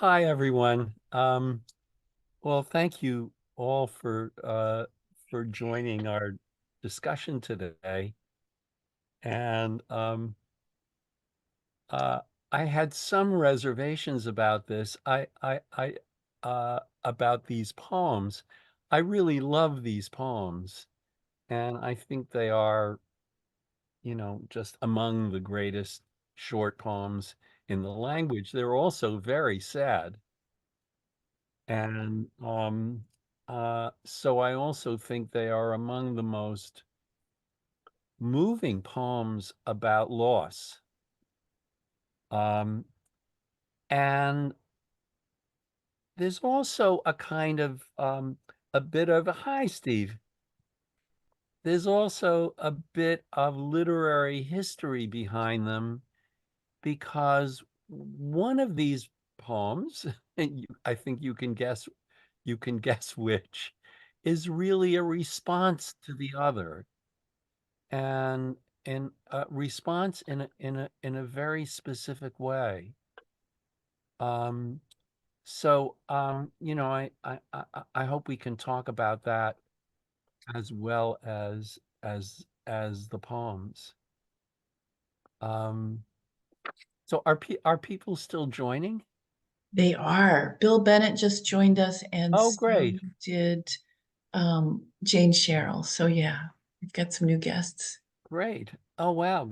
Hi, everyone. Well, thank you all for joining our discussion today. And uh, I had some reservations about this. About these poems. I really love these poems, and I think they are, just among the greatest short poems in the language. They're also very sad. And so I also think they are among the most moving poems about loss. Um, and there's also a kind of a bit of a hi, Steve. There's also a bit of literary history behind them because one of these poems, and I think you can guess which, is really a response to the other. And in a response in a very specific way. Um, I hope we can talk about that as well as the poems. Um, so are people still joining? They are. Bill Bennett just joined us, and Oh, so great. did Jane Sherrill. So yeah, we've got some new guests. Great. Oh, wow.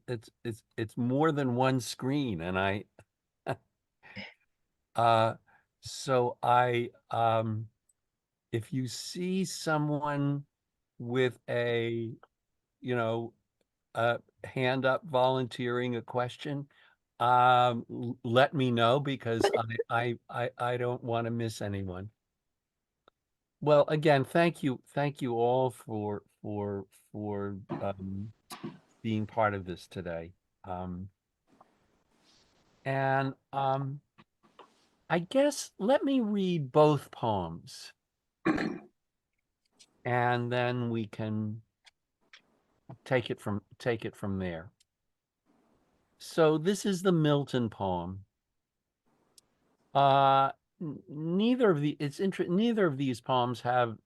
It's more than one screen, and I uh so I if you see someone with you know, a hand up volunteering a question, let me know because I don't want to miss anyone. Well, again, thank you all for being part of this today. Um, and I guess let me read both poems, and then we can take it from there. So this is the Milton poem. Uh, Neither of neither of these poems have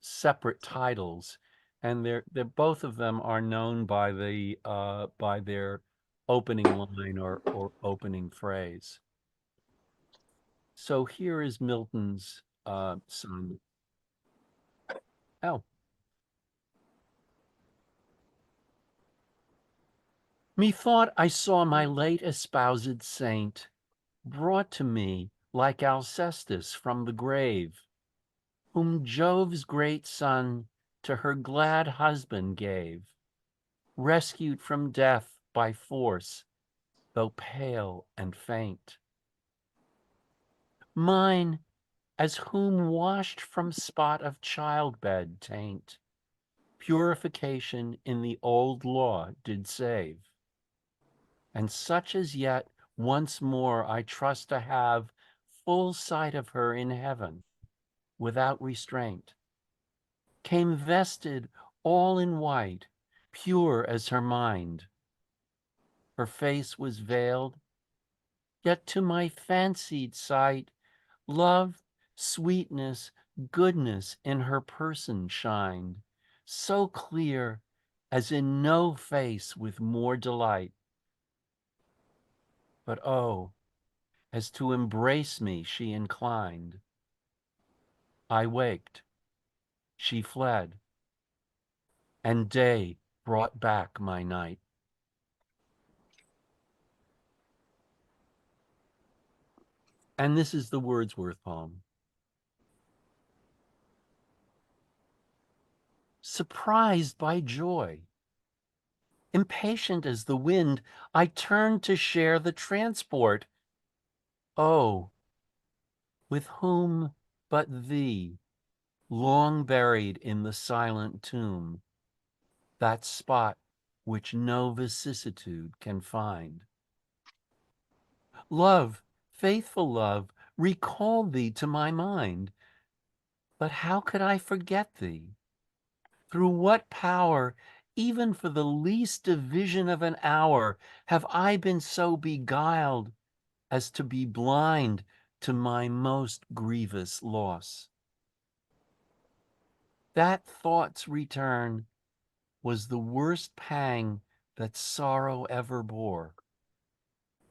separate titles, and they're both of them are known by by their opening line or opening phrase. So here is Milton's sonnet. Oh, methought I saw my late espoused saint brought to me like Alcestis from the grave, whom Jove's great son to her glad husband gave, rescued from death by force, though pale and faint. Mine, as whom washed from spot of childbed taint, purification in the old law did save, and such as yet once more I trust to have full sight of her in heaven, without restraint, came vested all in white, pure as her mind. Her face was veiled, yet to my fancied sight, love, sweetness, goodness in her person shined, so clear as in no face with more delight. But oh, as to embrace me she inclined. I waked, she fled, and day brought back my night. And this is the Wordsworth poem. Surprised by joy, impatient as the wind, I turned to share the transport. Oh, with whom but thee, long buried in the silent tomb, that spot which no vicissitude can find. Love, faithful love, recall thee to my mind. But how could I forget thee? Through what power, even for the least division of an hour, have I been so beguiled as to be blind to my most grievous loss. That thought's return was the worst pang that sorrow ever bore,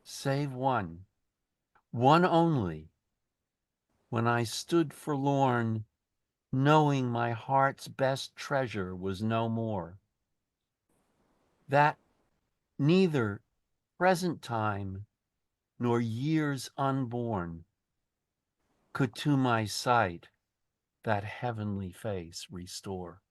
save one only, when I stood forlorn, knowing my heart's best treasure was no more. That neither present time nor years unborn could to my sight that heavenly face restore.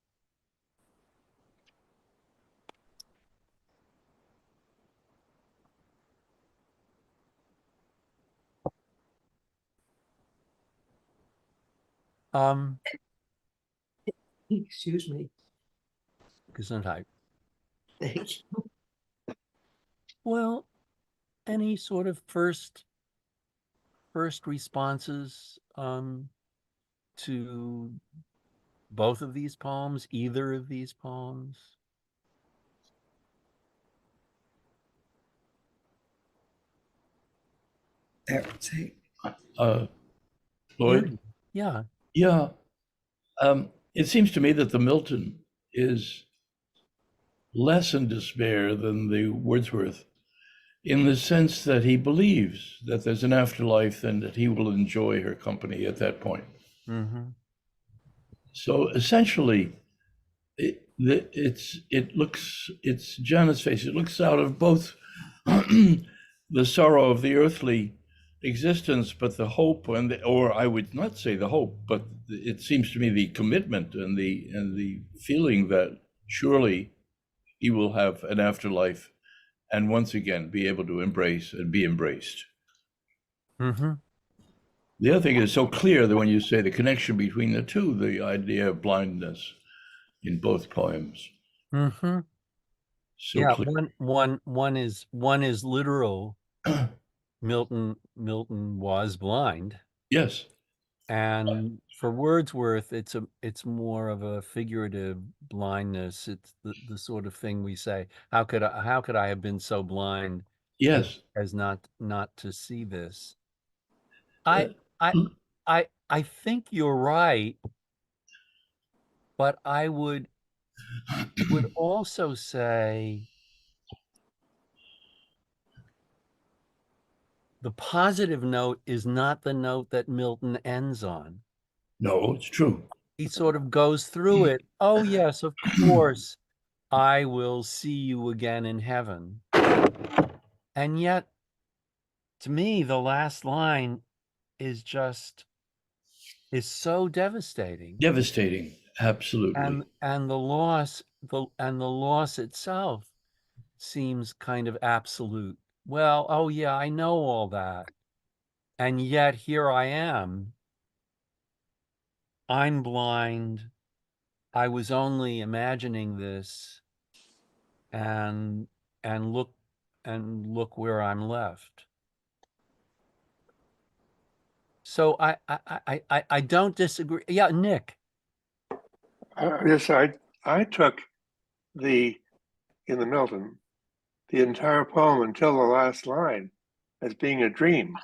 Um, Excuse me. Gesundheit. Thank you. Well, any sort of first responses to both of these poems, either of these poems? Say, Lloyd? Yeah. Yeah. It seems to me that the Milton is less in despair than the Wordsworth, in the sense that he believes that there's an afterlife and that he will enjoy her company at that point. Mm-hmm. So essentially, it's Janet's face. It looks out of both the sorrow of the earthly existence, but the hope or I would not say the hope, but it seems to me the commitment and the feeling that surely he will have an afterlife and once again be able to embrace and be embraced. Mm-hmm. The other thing is so clear that when you say the connection between the two, the idea of blindness in both poems. Mm-hmm. So Yeah, clear. one is literal. Milton was blind. Yes. And for Wordsworth, it's more of a figurative blindness. It's the sort of thing we say, how could I have been so blind Yes. as not to see this? Uh, I I think you're right, but I would also say the positive note is not the note that Milton ends on. no, it's true. He sort of goes through it. Oh, yes, of course, I will see you again in heaven. And yet, to me, the last line is so devastating. Devastating. Absolutely. And the loss, the loss itself seems kind of absolute. Well, oh yeah, I know all that. And yet here I am. I'm blind. I was only imagining this, and and look where I'm left. So I don't disagree. Yeah, Nick. Yes, I took in the Milton, the entire poem until the last line as being a dream.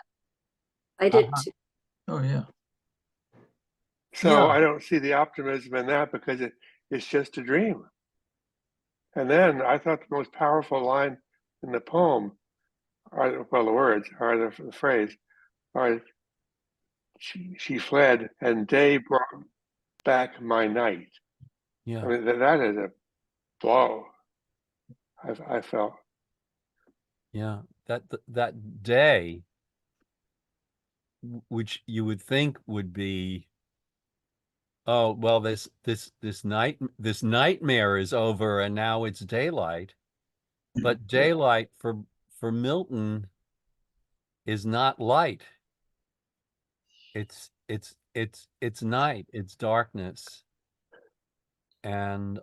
I did too. oh yeah. So Yeah. I don't see the optimism in that because it's just a dream. And then I thought the most powerful line in the poem are, well, the words are the phrase are she fled and day brought back my night. Yeah. I mean, that is a blow. I felt. Yeah. That day, which you would think would be, oh well, this nightmare is over and now it's daylight. But daylight for Milton is not light. It's night, it's darkness. And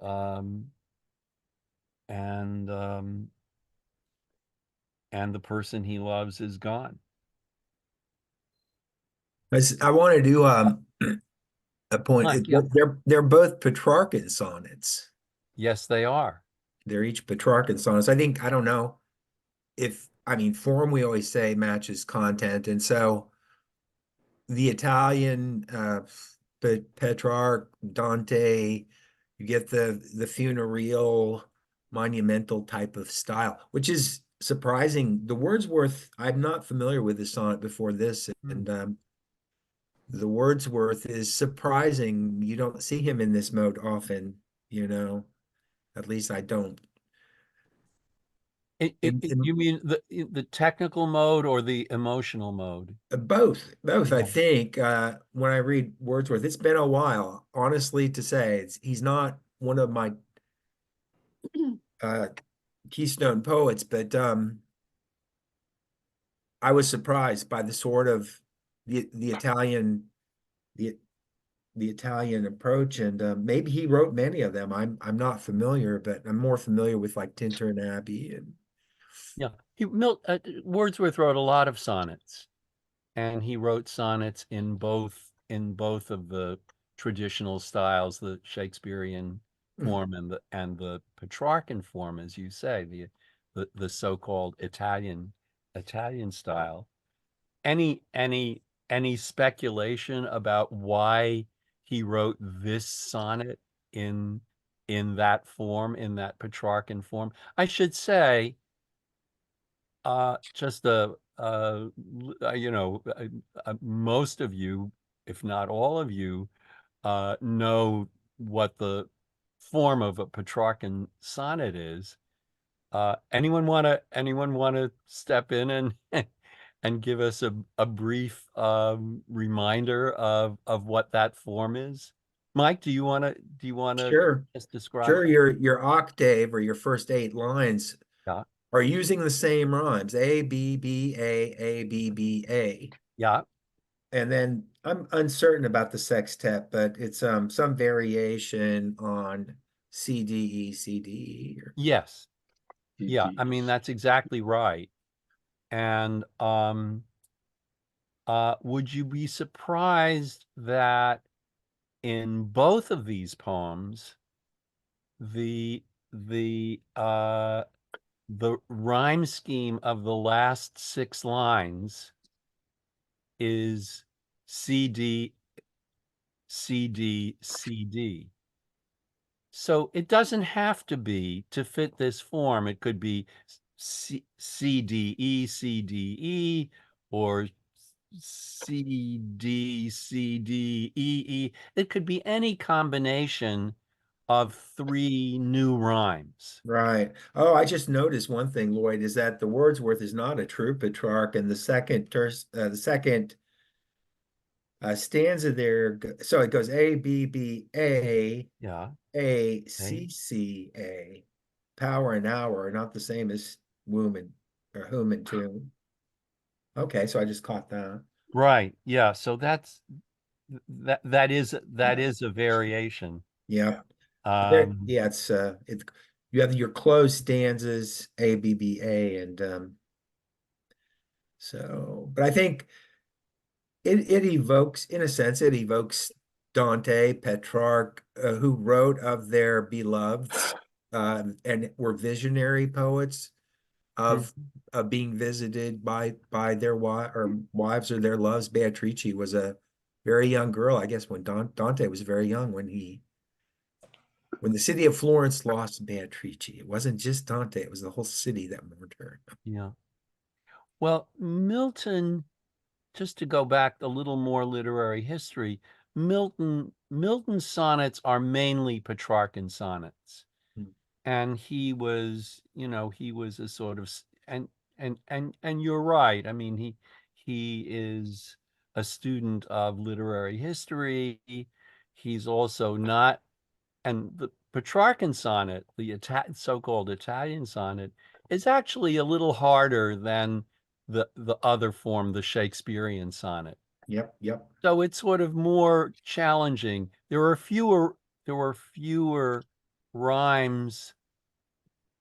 and um and the person he loves is gone. I want to do a point. Mike, yeah. They're both Petrarchan sonnets. Yes, they are. They're each Petrarchan sonnets. I don't know if I mean, form we always say matches content, and so the Italian, Petrarch, Dante, you get the funereal, monumental type of style, which is surprising. The Wordsworth, I'm not familiar with the sonnet before this, and the Wordsworth is surprising. You don't see him in this mode often, you know. At least I don't. You mean the technical mode or the emotional mode? Both, I Yeah. think. When I read Wordsworth, it's been a while, honestly, to say he's not one of my keystone poets, but I was surprised by the sort of the Italian the the Italian approach, and maybe he wrote many of them. I'm not familiar, but I'm more familiar with like Tintern Abbey and Yeah. Wordsworth wrote a lot of sonnets, and he wrote sonnets in both of the traditional styles, the Shakespearean form and the Petrarchan form, as you say, the so-called Italian style. Any any speculation about why he wrote this sonnet in that form, in that Petrarchan form? I should say, just most of you, if not all of you, know what the form of a Petrarchan sonnet is. Anyone want to step in and and give us a brief reminder of what that form is? Mike, do you want to sure, just describe sure. that? Your octave or your first 8 lines Yeah. are using the same rhymes: A B B A B B A. Yeah. And then I'm uncertain about the sextet, but it's some variation on C D E C D E. Yes. Yeah. I mean, that's exactly right. And would you be surprised that in both of these poems, the the uh the rhyme scheme of the last 6 lines is C D C D C D. So it doesn't have to be to fit this form. It could be C D E C D E or C D C D E E. It could be any combination of 3 new rhymes. Right. Oh, I just noticed one thing, Lloyd, is that the Wordsworth is not a true Petrarch, and the second stanza there. So it goes A B B Yeah. A Okay. C C A. Power and hour are not the same as womb and or whom and tomb. Okay, so I just caught that. Right. Yeah. So that is a variation. Yeah. Um, Yeah, it's you have your closed stanzas A B B A, and so but I think it evokes, in a sense, it evokes Dante, Petrarch, who wrote of their beloveds, and were visionary poets of being visited by their wives or their loves. Beatrice was a very young girl, I guess, when Dante was very young when the city of Florence lost Beatrice. It wasn't just Dante; it was the whole city that mourned her. yeah. Well, Milton, just to go back a little more literary history, Milton's sonnets are mainly Petrarchan sonnets. Hmm. And he was, he was a sort of and you're right. I mean, he is a student of literary history. He's also not, and the Petrarchan sonnet, the so-called Italian sonnet, is actually a little harder than the other form, the Shakespearean sonnet. Yep, yep. So it's sort of more challenging. There were fewer rhymes,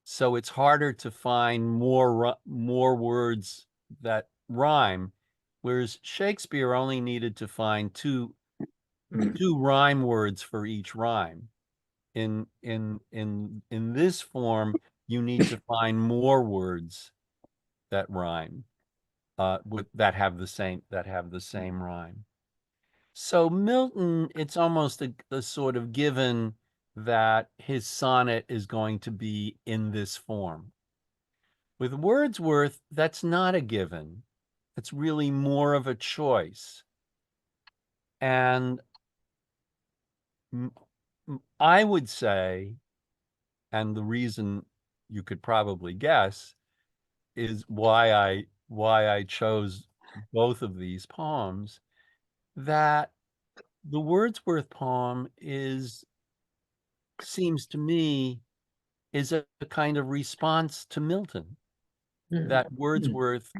so it's harder to find more words that rhyme, whereas Shakespeare only needed to find Mm. two rhyme words for each rhyme. In this form, you need to find more words that rhyme, that have the same rhyme. So Milton, it's almost a sort of given that his sonnet is going to be in this form. With Wordsworth, that's not a given. It's really more of a choice. And I would say, and the reason you could probably guess, is why I chose both of these poems, that the Wordsworth poem seems to me, is a kind of response to Milton. That Wordsworth,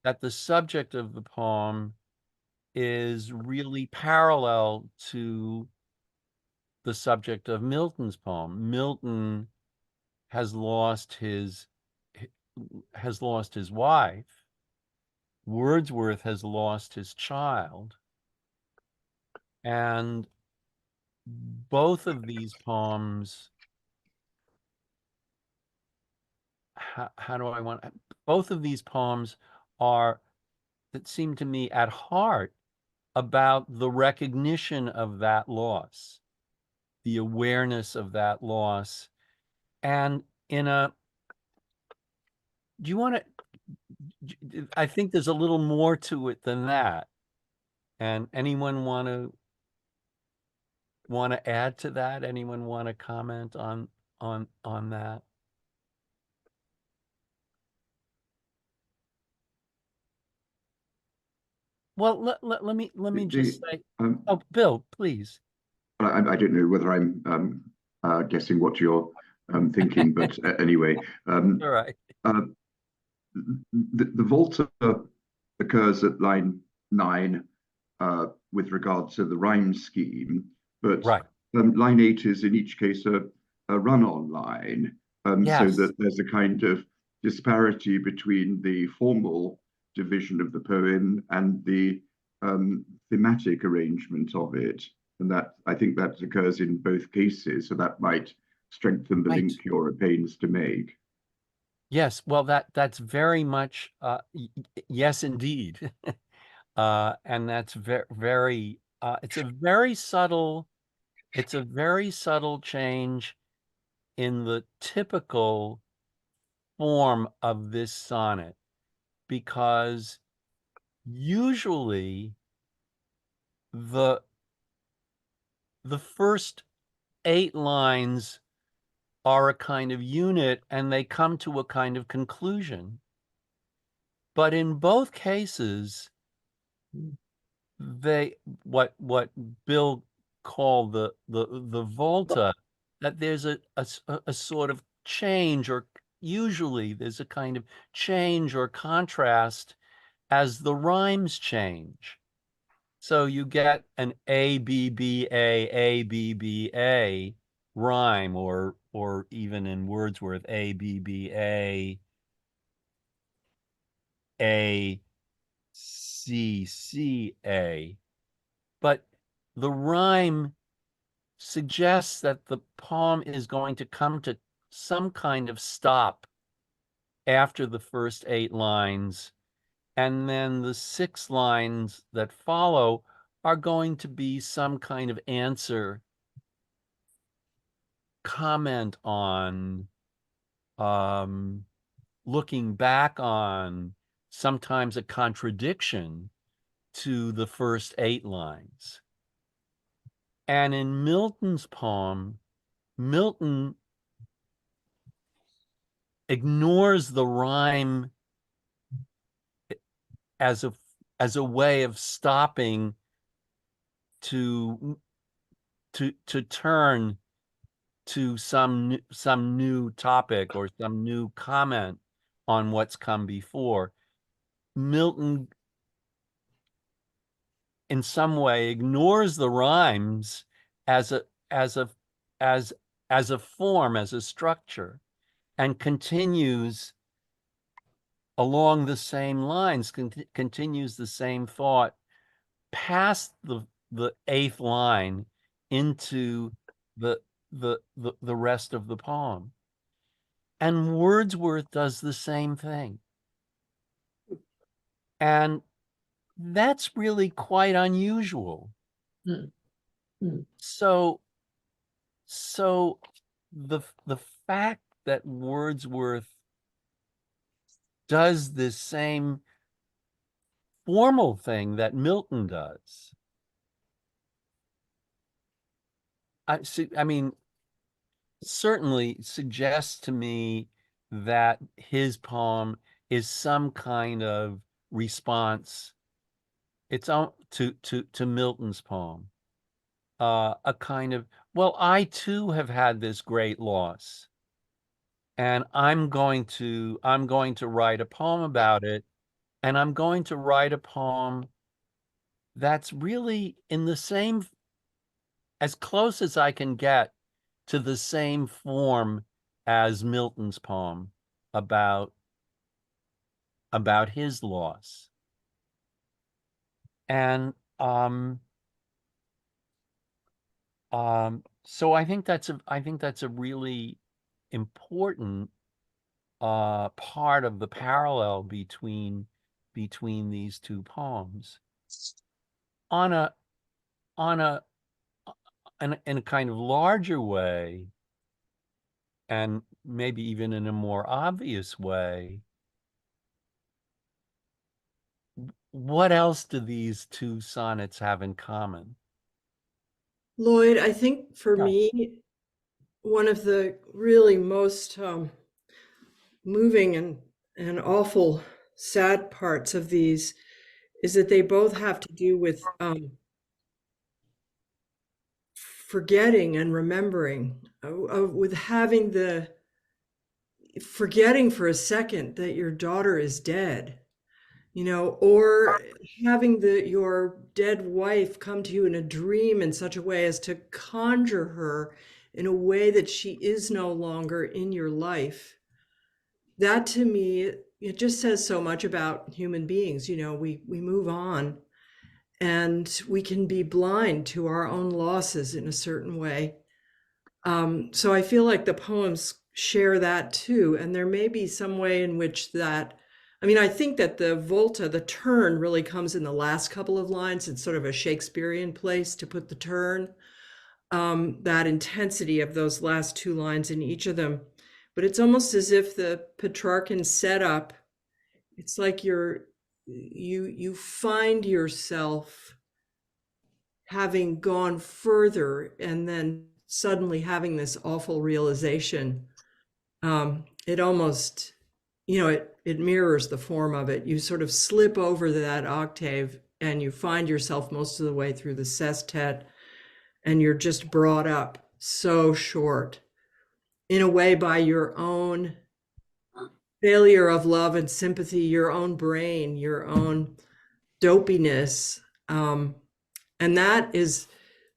that the subject of the poem is really parallel to the subject of Milton's poem. Milton has lost his wife. Wordsworth has lost his child. And both of these poems, both of these poems are, that seem to me at heart, about the recognition of that loss, the awareness of that loss. And do you want to, I think there's a little more to it than that. And anyone want to add to that? Anyone want to comment on that? Well, let me just say, oh, Bill, please. I don't know whether I'm guessing what you're thinking, but anyway, All right. The Volta occurs at line 9 with regard to the rhyme scheme, but Right. Line 8 is in each case a run-on line, so Yes. that there's a kind of disparity between the formal division of the poem and the thematic arrangement of it. And that, I think that occurs in both cases, so that might strengthen the Right. link you're at pains to make. Yes, well, that's very much, yes, indeed. And that's very, it's a very subtle change in the typical form of this sonnet, because usually the first 8 lines are a kind of unit and they come to a kind of conclusion. But in both cases, what Bill called the volta, that there's a sort of change, or usually there's a kind of change or contrast as the rhymes change. So you get an A rhyme, or even in Wordsworth, ABBA, ACCA. But the rhyme suggests that the poem is going to come to some kind of stop after the first 8 lines, and then the 6 lines that follow are going to be some kind of answer, comment on, looking back on, sometimes a contradiction to the first 8 lines. And in Milton's poem, Milton ignores the rhyme as a way of stopping to turn to some new topic or some new comment on what's come before. Milton, in some way, ignores the rhymes as a form, as a structure, and continues along the same lines, continues the same thought past the 8th line into the rest of the poem. And Wordsworth does the same thing. And that's really quite unusual. Mm, mm. So the fact that Wordsworth does this same formal thing that Milton does, I mean, certainly suggests to me that his poem is some kind of response. It's on to Milton's poem. A kind of, well, I too have had this great loss, and I'm going to write a poem about it, and I'm going to write a poem that's really in the same, as close as I can get to the same form as Milton's poem about his loss. And so I think that's a really important part of the parallel between these two poems. On a on a in a kind of larger way, and maybe even in a more obvious way, what else do these two sonnets have in common? Lloyd, I think for Yeah. me, one of the really most moving and awful, sad parts of these is that they both have to do with forgetting and remembering, with having the forgetting for a second that your daughter is dead, or having your dead wife come to you in a dream in such a way as to conjure her in a way that she is no longer in your life. That to me, it just says so much about human beings. We move on, and we can be blind to our own losses in a certain way. So I feel like the poems share that too. And there may be some way in which I think that the volta, the turn, really comes in the last couple of lines. It's sort of a Shakespearean place to put the turn, that intensity of those last two lines in each of them. But it's almost as if the Petrarchan setup, it's like you find yourself having gone further and then suddenly having this awful realization. It almost, it mirrors the form of it. You sort of slip over that octave and you find yourself most of the way through the sestet, and you're just brought up so short, in a way, by your own failure of love and sympathy, your own brain, your own dopiness. And that is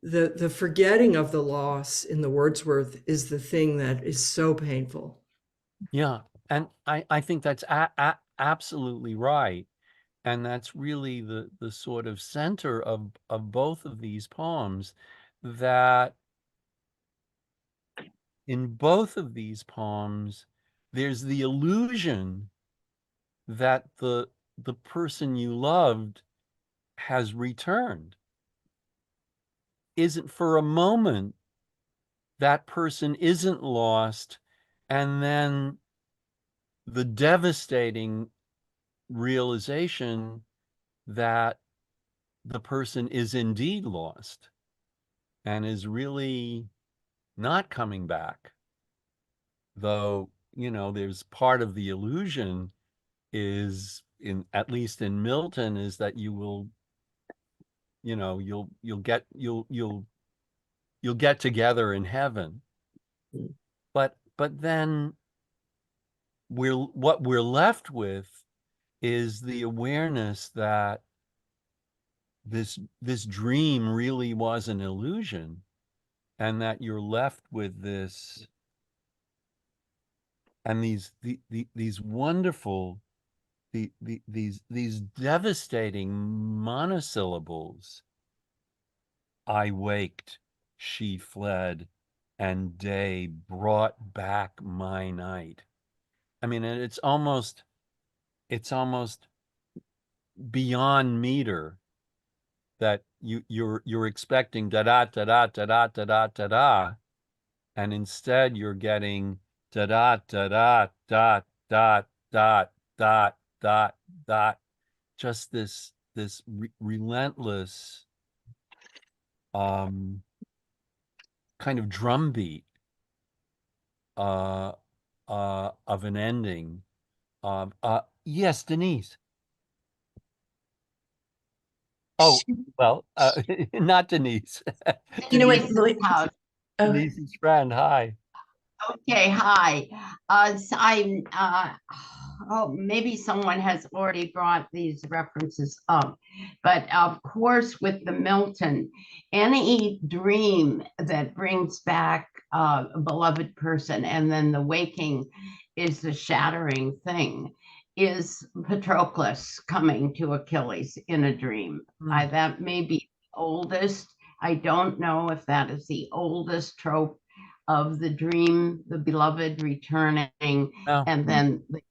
the forgetting of the loss in the Wordsworth is the thing that is so painful. Yeah, and I think that's absolutely right. And that's really the sort of center of both of these poems, that in both of these poems, there's the illusion that the person you loved has returned. Isn't for a moment that person isn't lost, and then the devastating realization that the person is indeed lost and is really not coming back. Though, there's part of the illusion is, at least in Milton, is that you will, you'll get together in heaven. But then what we're left with is the awareness that this dream really was an illusion, and that you're left with this, and these wonderful, these devastating monosyllables. I waked, she fled, and day brought back my night. I mean, it's almost beyond meter, that you're expecting da da da da da da da da da da, and instead you're getting da da da da da da da da da da, just this relentless kind of drumbeat of an ending. Yes, Denise. Oh, well, not Denise. You know what, Denise- Lloyd? Oh, Denise's friend. Hi. Okay, hi. Oh, maybe someone has already brought these references up, but of course, with the Milton, any dream that brings back a beloved person and then the waking is the shattering thing, is Patroclus coming to Achilles in a dream. That may be the oldest. I don't know if that is the oldest trope of the dream, the beloved returning, and then the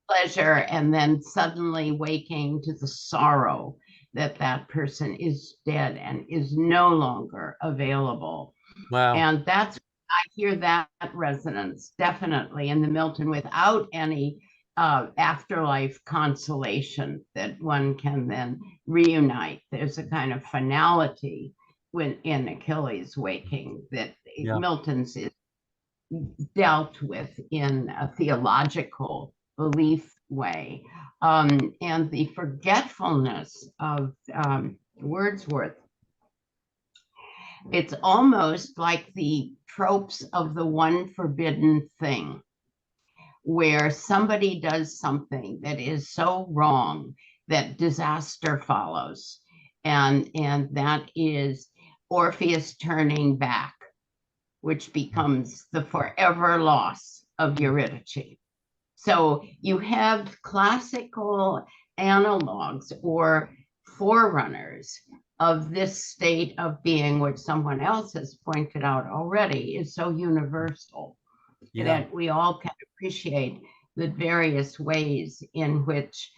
pleasure, and then suddenly waking to the sorrow that that person is dead and is no longer available. Wow. And that's, I hear that resonance definitely in the Milton, without any afterlife consolation that one can then reunite. There's a kind of finality when in Achilles waking that Milton's is dealt with in a theological belief way. And the forgetfulness of Wordsworth, it's almost like the tropes of the one forbidden thing, where somebody does something that is so wrong that disaster follows. And that is Orpheus turning back, which becomes the forever loss of Eurydice. So you have classical analogs or forerunners of this state of being, which someone else has pointed out already, is so universal that we all can appreciate the various ways in which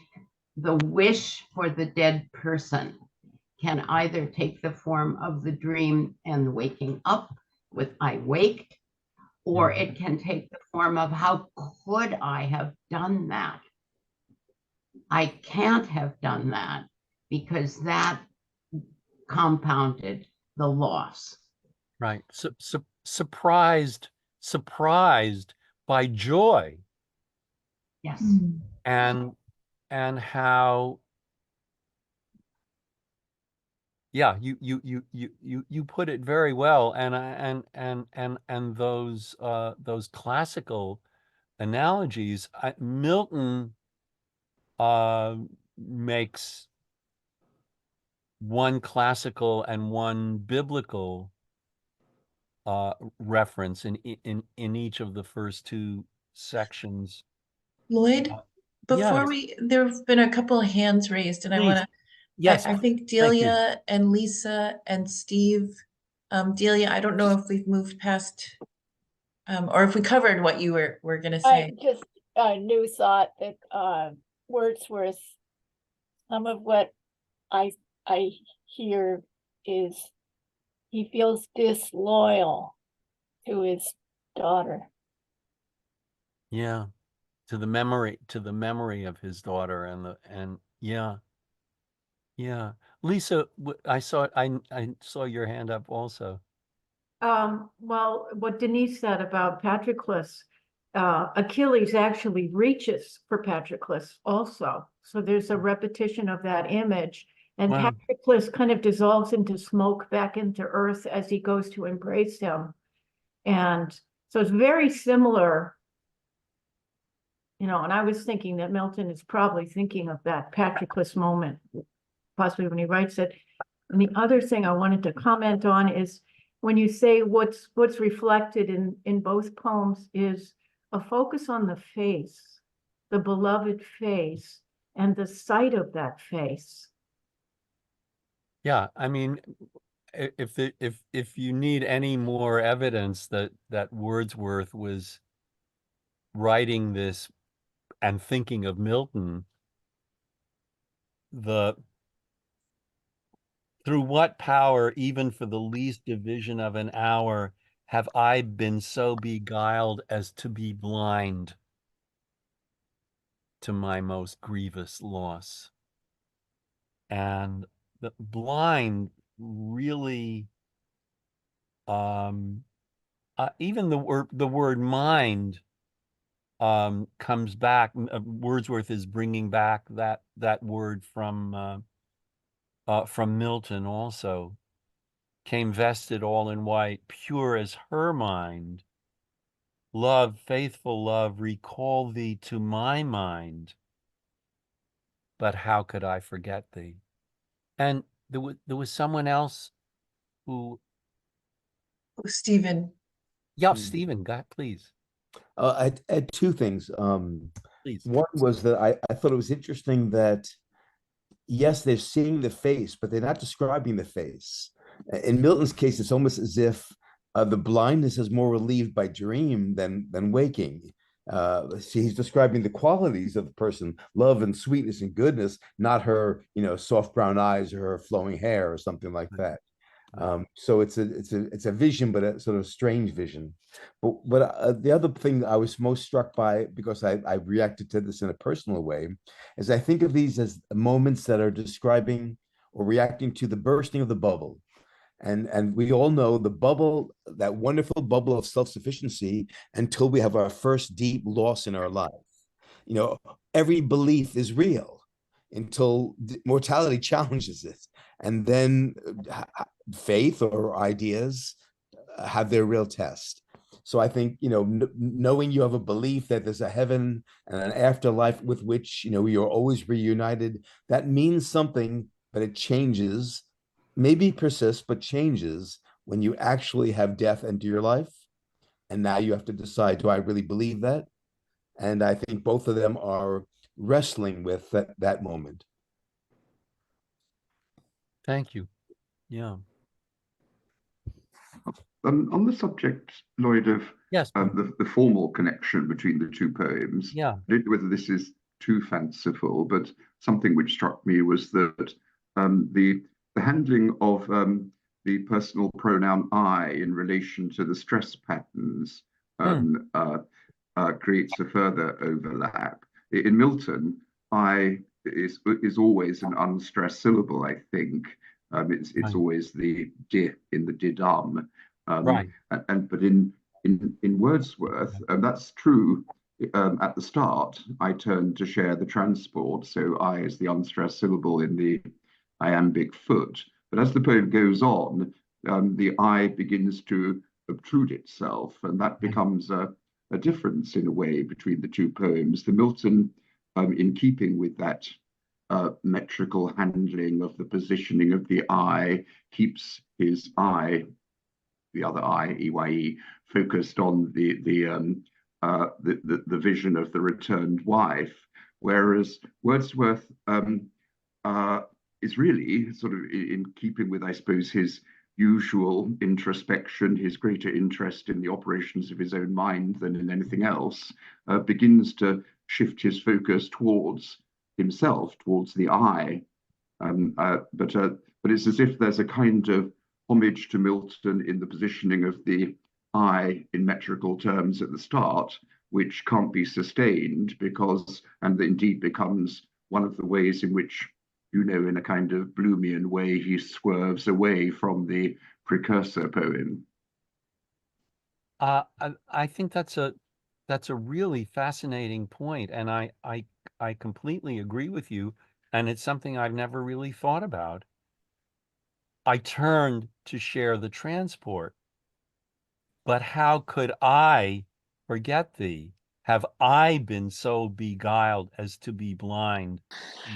the wish for the dead person can either take the form of the dream and waking up with I waked, or it can take the form of how could I have done that? I can't have done that because that compounded the loss. Right. Surprised by joy. Yes. And how, yeah, you put it very well. And those classical analogies, Milton makes one classical and one biblical reference in each of the first two sections. Lloyd, before there have been a couple of hands raised, and I want to. Yes, I think Delia and Lisa and Steve. Delia, I don't know if we've moved past, or if we covered what you were going to say. I just new thought that Wordsworth, some of what I hear is he feels disloyal to his daughter. Yeah, to the memory of his daughter, and yeah. Lisa, I saw your hand up also. Well, what Denise said about Patroclus, Achilles actually reaches for Patroclus also. So there's a repetition of that image. And Wow. Patroclus kind of dissolves into smoke back into earth as he goes to embrace him. And so it's very similar, and I was thinking that Milton is probably thinking of that Patroclus moment, possibly when he writes it. And the other thing I wanted to comment on is when you say what's reflected in both poems is a focus on the face, the beloved face, and the sight of that face. Yeah, I mean, if you need any more evidence that Wordsworth was writing this and thinking of Milton, through what power, even for the least division of an hour, have I been so beguiled as to be blind to my most grievous loss? And the blind really, even the word mind comes back. Wordsworth is bringing back that word from Milton also. Came vested all in white, pure as her mind. Love, faithful love, recall thee to my mind. But how could I forget thee? And there was someone else who, Oh, Stephen. yeah, Stephen, please. I had two things. Please. One was that I thought it was interesting that, yes, they're seeing the face, but they're not describing the face. In Milton's case, it's almost as if the blindness is more relieved by dream than waking. He's describing the qualities of the person, love and sweetness and goodness, not her, soft brown eyes or her flowing hair or something like that. So it's a vision, but a sort of strange vision. But the other thing I was most struck by, because I reacted to this in a personal way, is I think of these as moments that are describing or reacting to the bursting of the bubble. And we all know the bubble, that wonderful bubble of self-sufficiency, until we have our first deep loss in our life. Every belief is real until mortality challenges it. And then faith or ideas have their real test. So I think, knowing you have a belief that there's a heaven and an afterlife with which, you're always reunited, that means something, but it changes, maybe persists, but changes when you actually have death enter your life. And now you have to decide, do I really believe that? And I think both of them are wrestling with that moment. Thank you. Yeah. On the subject, Lloyd, of Yes, the formal connection between the two poems, yeah. I don't know whether this is too fanciful, but something which struck me was that the handling of the personal pronoun I in relation to the stress patterns creates a further overlap. In Milton, I is always an unstressed syllable, I think. It's Right. always the di in the didum. Right. But in Wordsworth, that's true. At the start, I turned to share the transport, so I is the unstressed syllable in the iambic foot. But as the poem goes on, the I begins to obtrude itself, and that becomes a difference in a way between the two poems. The Milton, in keeping with that metrical handling of the positioning of the I, keeps his I, the other I, EYE, focused on the vision of the returned wife, whereas Wordsworth is really sort of in keeping with, I suppose, his usual introspection, his greater interest in the operations of his own mind than in anything else, begins to shift his focus towards himself, towards the I. But it's as if there's a kind of homage to Milton in the positioning of the I in metrical terms at the start, which can't be sustained because, and indeed becomes one of the ways in which, in a kind of Bloomian way, he swerves away from the precursor poem. I think that's a really fascinating point, and I completely agree with you, and it's something I've never really thought about. I turned to share the transport, but how could I forget thee? Have I been so beguiled as to be blind?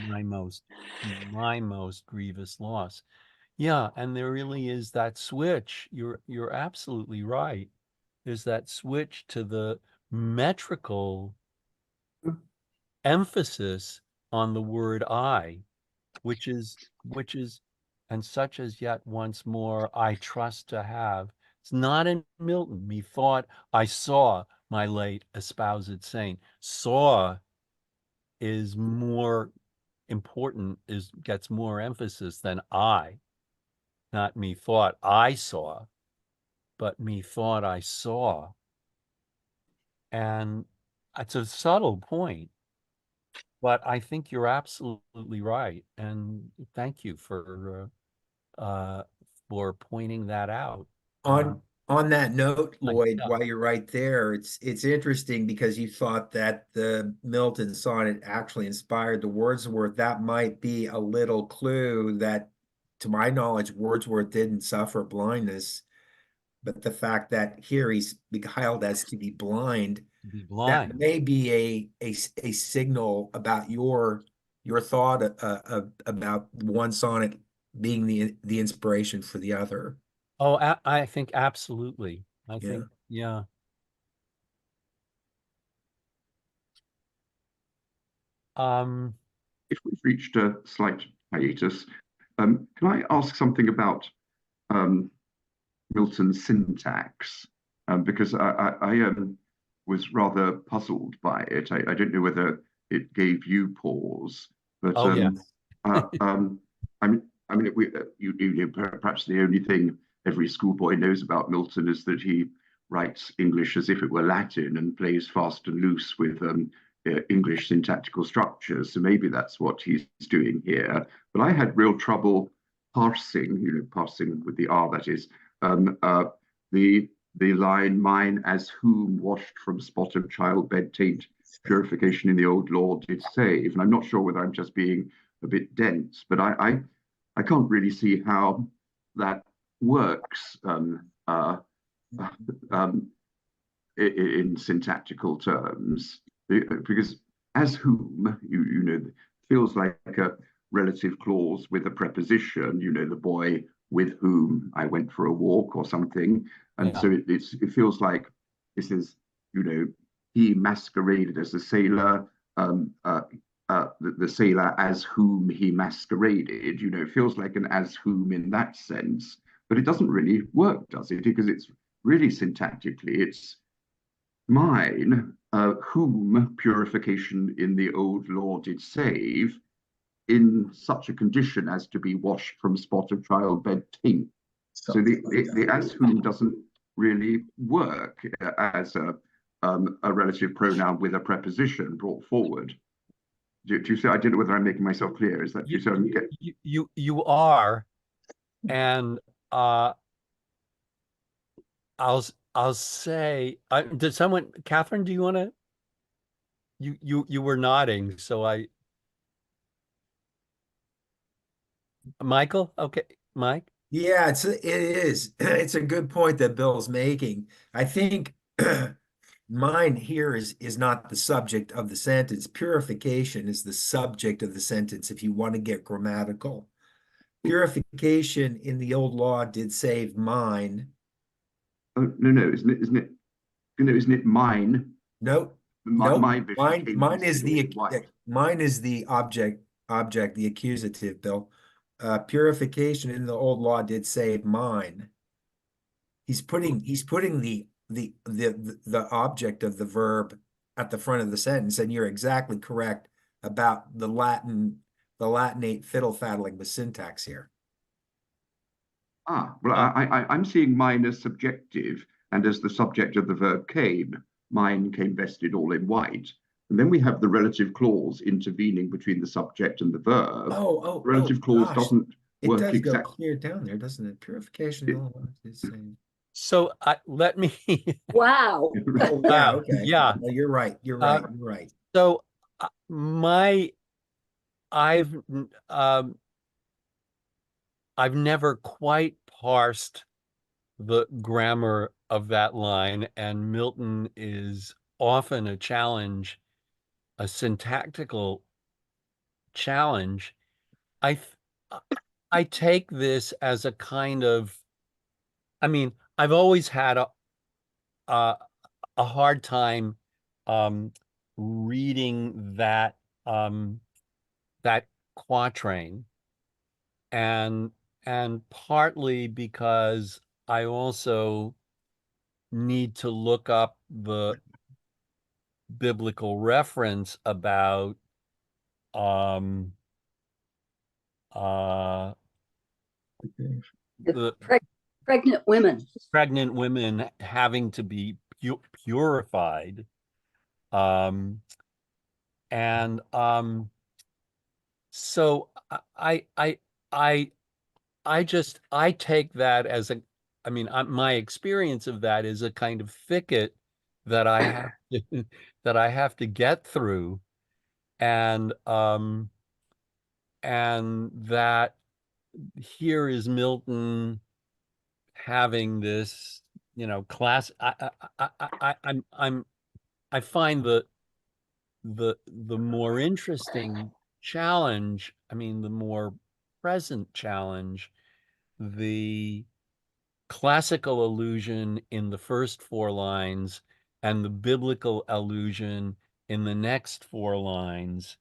My most grievous loss. Yeah, and there really is that switch. You're absolutely right. There's that switch to the metrical emphasis on the word I, which is and such as yet once more I trust to have. It's not in Milton. Methought I saw my late espoused saint. Saw is more important gets more emphasis than I, not me thought I saw, but me thought I saw. And it's a subtle point, but I think you're absolutely right. And thank you for pointing that out. On that note, Lloyd, yeah. while you're right there, it's interesting because you thought that the Milton sonnet actually inspired the Wordsworth. That might be a little clue that, to my knowledge, Wordsworth didn't suffer blindness, but the fact that here he's beguiled as to be blind, Be that blind. may be a signal about your thought about one sonnet being the inspiration for the other. Oh, I think absolutely. I Yeah. think, yeah. If we've reached a slight hiatus, can I ask something about Milton's syntax? Because I was rather puzzled by it. I don't know whether it gave you pause, but Oh, yeah. I mean, perhaps the only thing every schoolboy knows about Milton is that he writes English as if it were Latin and plays fast and loose with English syntactical structures. So maybe that's what he's doing here. But I had real trouble parsing, parsing with the R, that is, the line, mine as whom washed from spot of childbed taint, purification in the old law did save. And I'm not sure whether I'm just being a bit dense, but I can't really see how that works in syntactical terms, because as whom, feels like a relative clause with a preposition, the boy with whom I went for a walk or something. And Yeah. so it feels like this is, he masqueraded as a sailor, the sailor as whom he masqueraded, it feels like an as whom in that sense, but it doesn't really work, does it? Because it's really syntactically, it's mine, whom purification in the old law did save, in such a condition as to be washed from spot of childbed taint. So the as whom doesn't really work as a relative pronoun with a preposition brought forward. Do you see? I don't know whether I'm making myself clear. Is that You are, and I'll say, did someone, Catherine? Do you want to? You were nodding, so Michael, okay, Mike. Yeah, it is. It's a good point that Bill's making. I think mine here is not the subject of the sentence. Purification is the subject of the sentence if you want to get grammatical. Purification in the old law did save mine. Oh, no, isn't it mine? Nope. Mine is the object, the accusative, Bill. Purification in the old law did save mine. He's putting the object of the verb at the front of the sentence, and you're exactly correct about the Latinate fiddle-faddling with syntax here. Well, I'm seeing mine as subjective, and as the subject of the verb came, mine came vested all in white. And then we have the relative clause intervening between the subject and the verb. Relative clause doesn't work exactly. It does go clear down there, doesn't it? Purification. So let me. Wow. Oh, yeah. Okay. Yeah. No, you're right. You're right. You're right. So I've never quite parsed the grammar of that line, and Milton is often a challenge, a syntactical challenge. I take this as a kind of, I've always had a hard time reading that that quatrain, and partly because I also need to look up the biblical reference about The the pregnant women. pregnant women having to be purified. And so I take that as a, I mean, my experience of that is a kind of thicket that I have to, that I have to get through, and that here is Milton having this, you know, class. I find the more interesting challenge, I mean, the more present challenge, the classical allusion in the first 4 lines and the biblical allusion in the next 4 lines,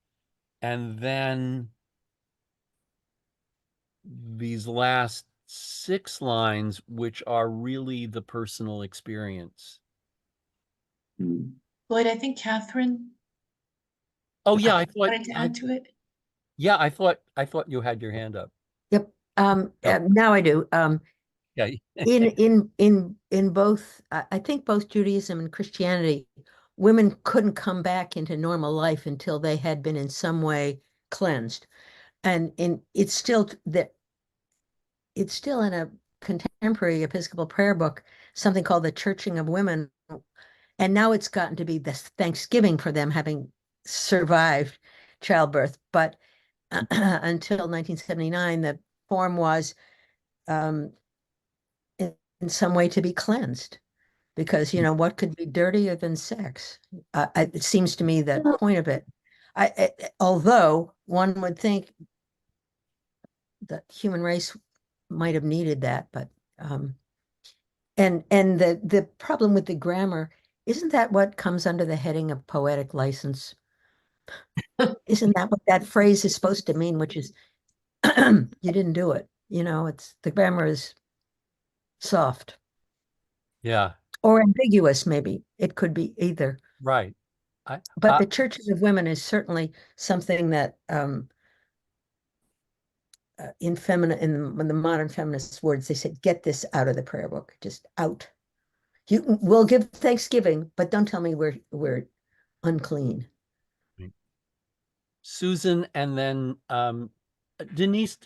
and then these last 6 lines, which are really the personal experience. Lloyd, I think Catherine Oh yeah, I thought wanted to add to it. yeah, I thought you had your hand up. Yep. Oh. Now I do. Yeah. In both, I think both Judaism and Christianity, women couldn't come back into normal life until they had been in some way cleansed, and it's still that it's still in a contemporary Episcopal prayer book, something called the Churching of Women, and now it's gotten to be this Thanksgiving for them having survived childbirth, but until 1979, the form was in some way to be cleansed, because, you know, what could be dirtier than sex? It seems to me the point of it. Although one would think the human race might have needed that, but and the problem with the grammar, isn't that what comes under the heading of poetic license? Isn't that what that phrase is supposed to mean, which is you didn't do it, you know, it's the grammar is soft. Yeah. Or ambiguous, maybe. It could be either. Right. But the Churches of Women is certainly something that in the modern feminist words, they said, get this out of the prayer book, just out. We'll give Thanksgiving, but don't tell me we're unclean. Susan, and then Denise,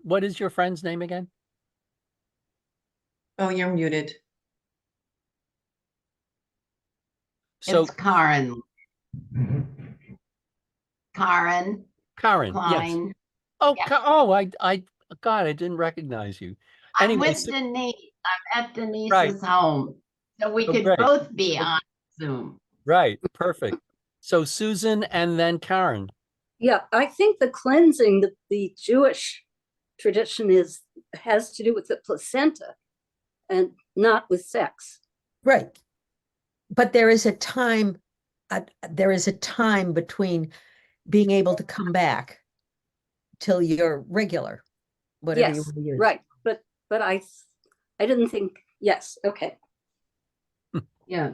what is your friend's name again? Oh, you're muted. So It's Karen. Karen. Karen, Klein. yes. Oh, Yes. God, I didn't recognize you. I'm Anyway, with Denise. I'm at Denise's Right. home. So we Oh, could great. both be on Zoom. Right, perfect. So Susan and then Karen. Yeah, I think the cleansing, the Jewish tradition has to do with the placenta and not with sex. Right. But there is a time between being able to come back till you're regular, whatever you Yes, want to use. right. But I didn't think, yes, okay. Yeah.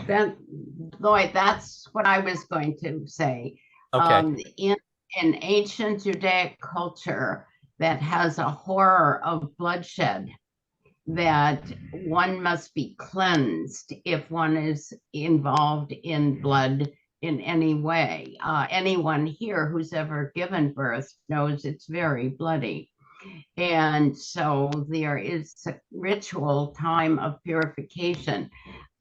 Then, Lloyd, that's what I was going to say. Okay. In ancient Judaic culture that has a horror of bloodshed, that one must be cleansed if one is involved in blood in any way. Anyone here who's ever given birth knows it's very bloody. And so there is a ritual time of purification.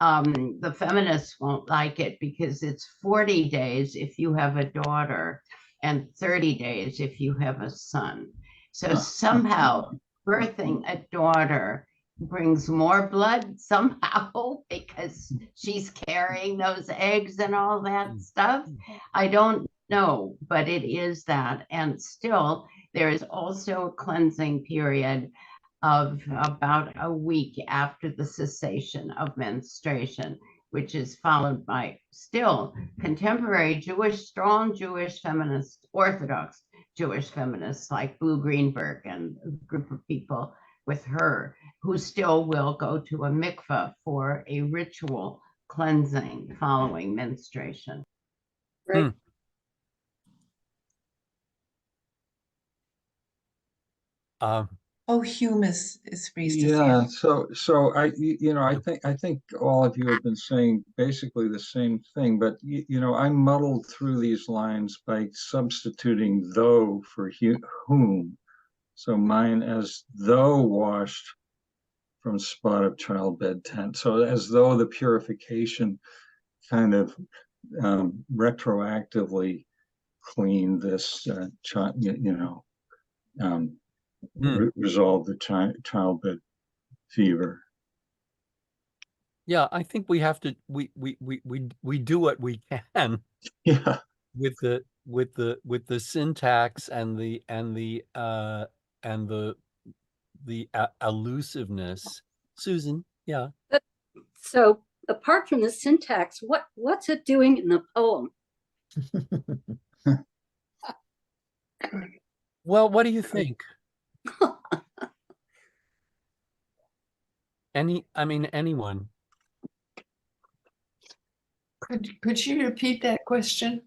The feminists won't like it because it's 40 days if you have a daughter and 30 days if you have a son. So somehow birthing a daughter brings more blood somehow because she's carrying those eggs and all that stuff. I don't know, but it is that. And still, there is also a cleansing period of about a week after the cessation of menstruation, which is followed by still contemporary Jewish, strong Jewish feminists, Orthodox Jewish feminists like Boo Greenberg and a group of people with her who still will go to a mikveh for a ritual cleansing following menstruation. Right. Oh, Hume is Riis. Yeah, so I think all of you have been saying basically the same thing, but I muddled through these lines by substituting though for whom. So mine as though washed from spot of childbed tent. So as though the purification kind of retroactively cleaned this resolve the childbed fever. Yeah, I think we have to we do what we can Yeah. with the syntax and the elusiveness. Susan, yeah. So apart from the syntax, what's it doing in the poem? Well, what do you think? Anyone? Could you repeat that question?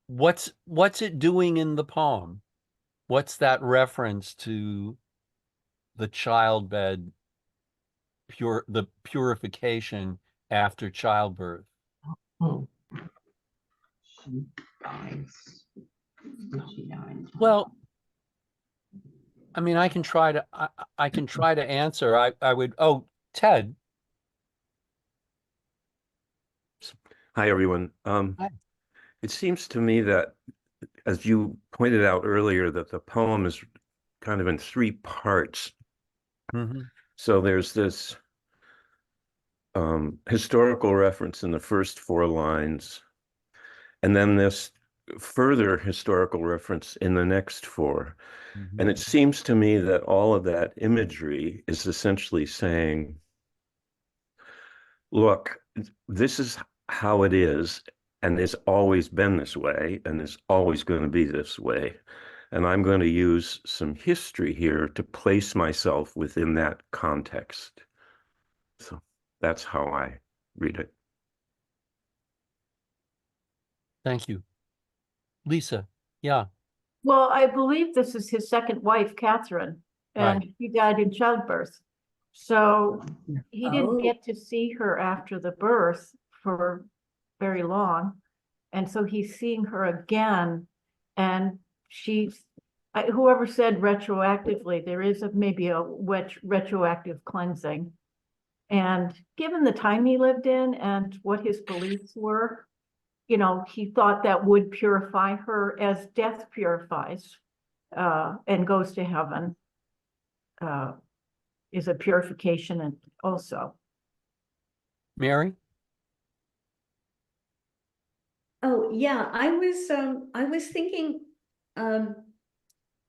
What's it doing in the poem? What's that reference to the childbed, the purification after childbirth? Oh. Well, I mean, I can try to answer. I would. Oh, Ted. Hi, everyone. Hi. It seems to me that, as you pointed out earlier, that the poem is kind of in three parts. Mm-hmm. So there's this historical reference in the first four lines, and then this further historical reference in the next four. Mm-hmm. And it seems to me that all of that imagery is essentially saying, look, this is how it is, and it's always been this way, and it's always going to be this way. And I'm going to use some history here to place myself within that context. So that's how I read it. Thank you. Lisa, yeah. Well, I believe this is his second wife, Catherine, and Right. he died in childbirth. So he didn't Oh. get to see her after the birth for very long. And so he's seeing her again, and whoever said retroactively, there is maybe a retroactive cleansing. And given the time he lived in and what his beliefs were, he thought that would purify her as death purifies and goes to heaven, is a purification and also. Mary? Oh, yeah, I was thinking, well,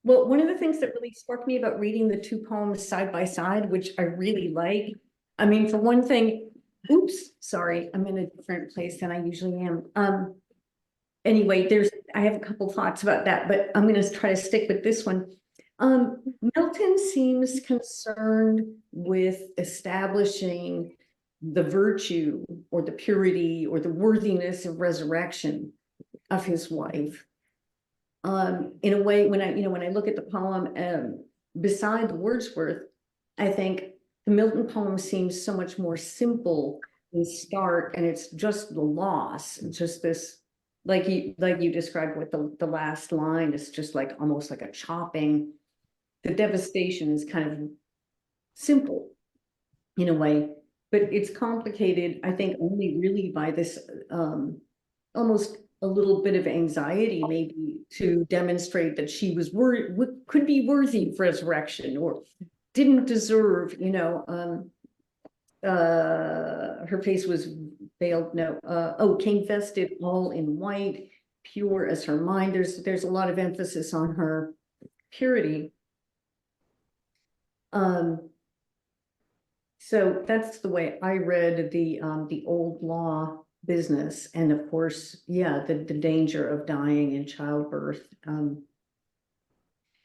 one of the things that really struck me about reading the two poems side by side, which I really like, I mean, for one thing, oops, sorry, I'm in a different place than I usually am. Anyway, I have a couple thoughts about that, but I'm going to try to stick with this one. Milton seems concerned with establishing the virtue or the purity or the worthiness of resurrection of his wife. In a way, when I look at the poem, beside the Wordsworth, I think the Milton poem seems so much more simple and stark, and it's just the loss, just this, like you described with the last line, it's just like almost like a chopping. The devastation is kind of simple in a way, but it's complicated, I think, only really by this almost a little bit of anxiety, maybe, to demonstrate that she was could be worthy of resurrection or didn't deserve, her face was veiled, came vested all in white, pure as her mind. There's a lot of emphasis on her purity. So that's the way I read the old law business, and of course, yeah, the danger of dying in childbirth.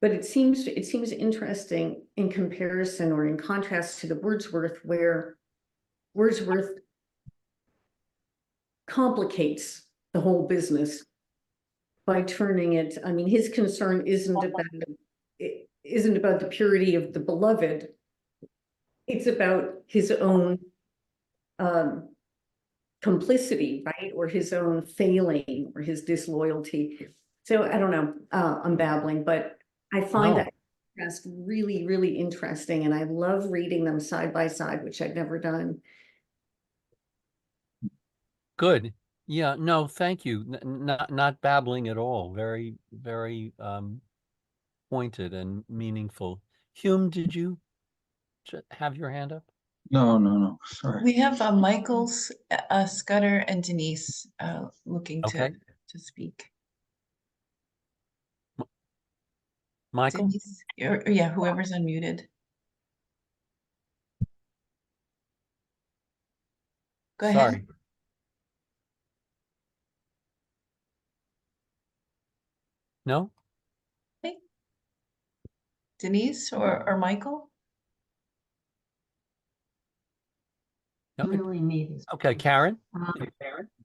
But it seems interesting in comparison or in contrast to the Wordsworth, where Wordsworth complicates the whole business by turning it. I mean, his concern isn't about isn't about the purity of the beloved. It's about his own complicity, right? Or his own failing or his disloyalty. So I don't know, I'm babbling, but I find No. that contrast really, really interesting. And I love reading them side by side, which I've never done. Good. Yeah, no, thank you. Not babbling at all. Very, very pointed and meaningful. Hume, did you have your hand up? No, sorry. We have Michael's, Scudder and Denise looking Okay. to speak. Michael? Denise, yeah, whoever's unmuted. Go ahead. Sorry. No? Okay. Denise or Michael? Okay. Really neat. Okay, Karen?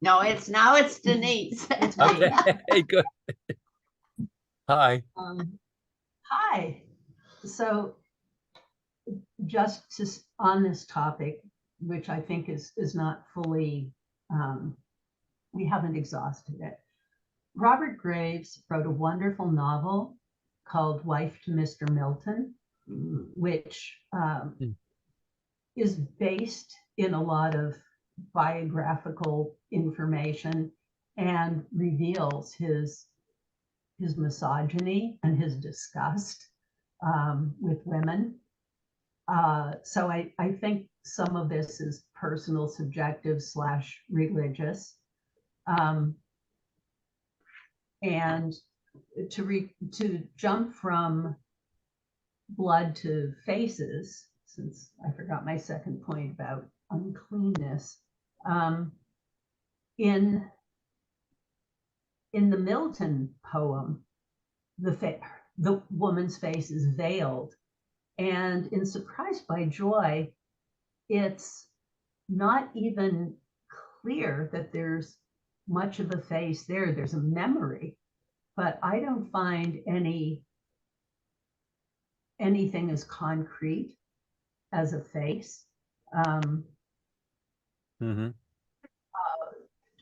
No, now it's Denise. It's me. Okay, good. Hi. Hi. So just on this topic, which I think is not fully, we haven't exhausted it. Robert Graves wrote a wonderful novel called Wife to Mr. Milton, which is based in a lot of biographical information and reveals his misogyny and his disgust with women. So I think some of this is personal, subjective / religious. And to jump from blood to faces, since I forgot my second point about uncleanness, in the Milton poem, the woman's face is veiled, and in Surprised by Joy, it's not even clear that there's much of a face there. There's a memory, but I don't find anything as concrete as a face.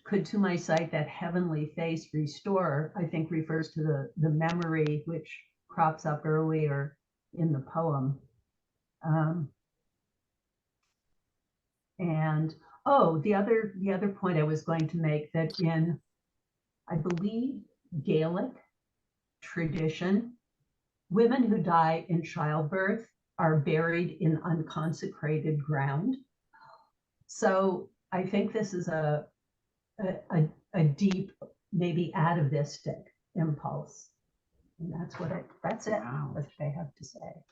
Could to my sight that heavenly face restore, I think refers to the memory which crops up earlier in the poem. And the other point I was going to make, that in, I believe, Gaelic tradition, women who die in childbirth are buried in unconsecrated ground. So I think this is a deep, maybe atavistic impulse. And that's it, what I have to say.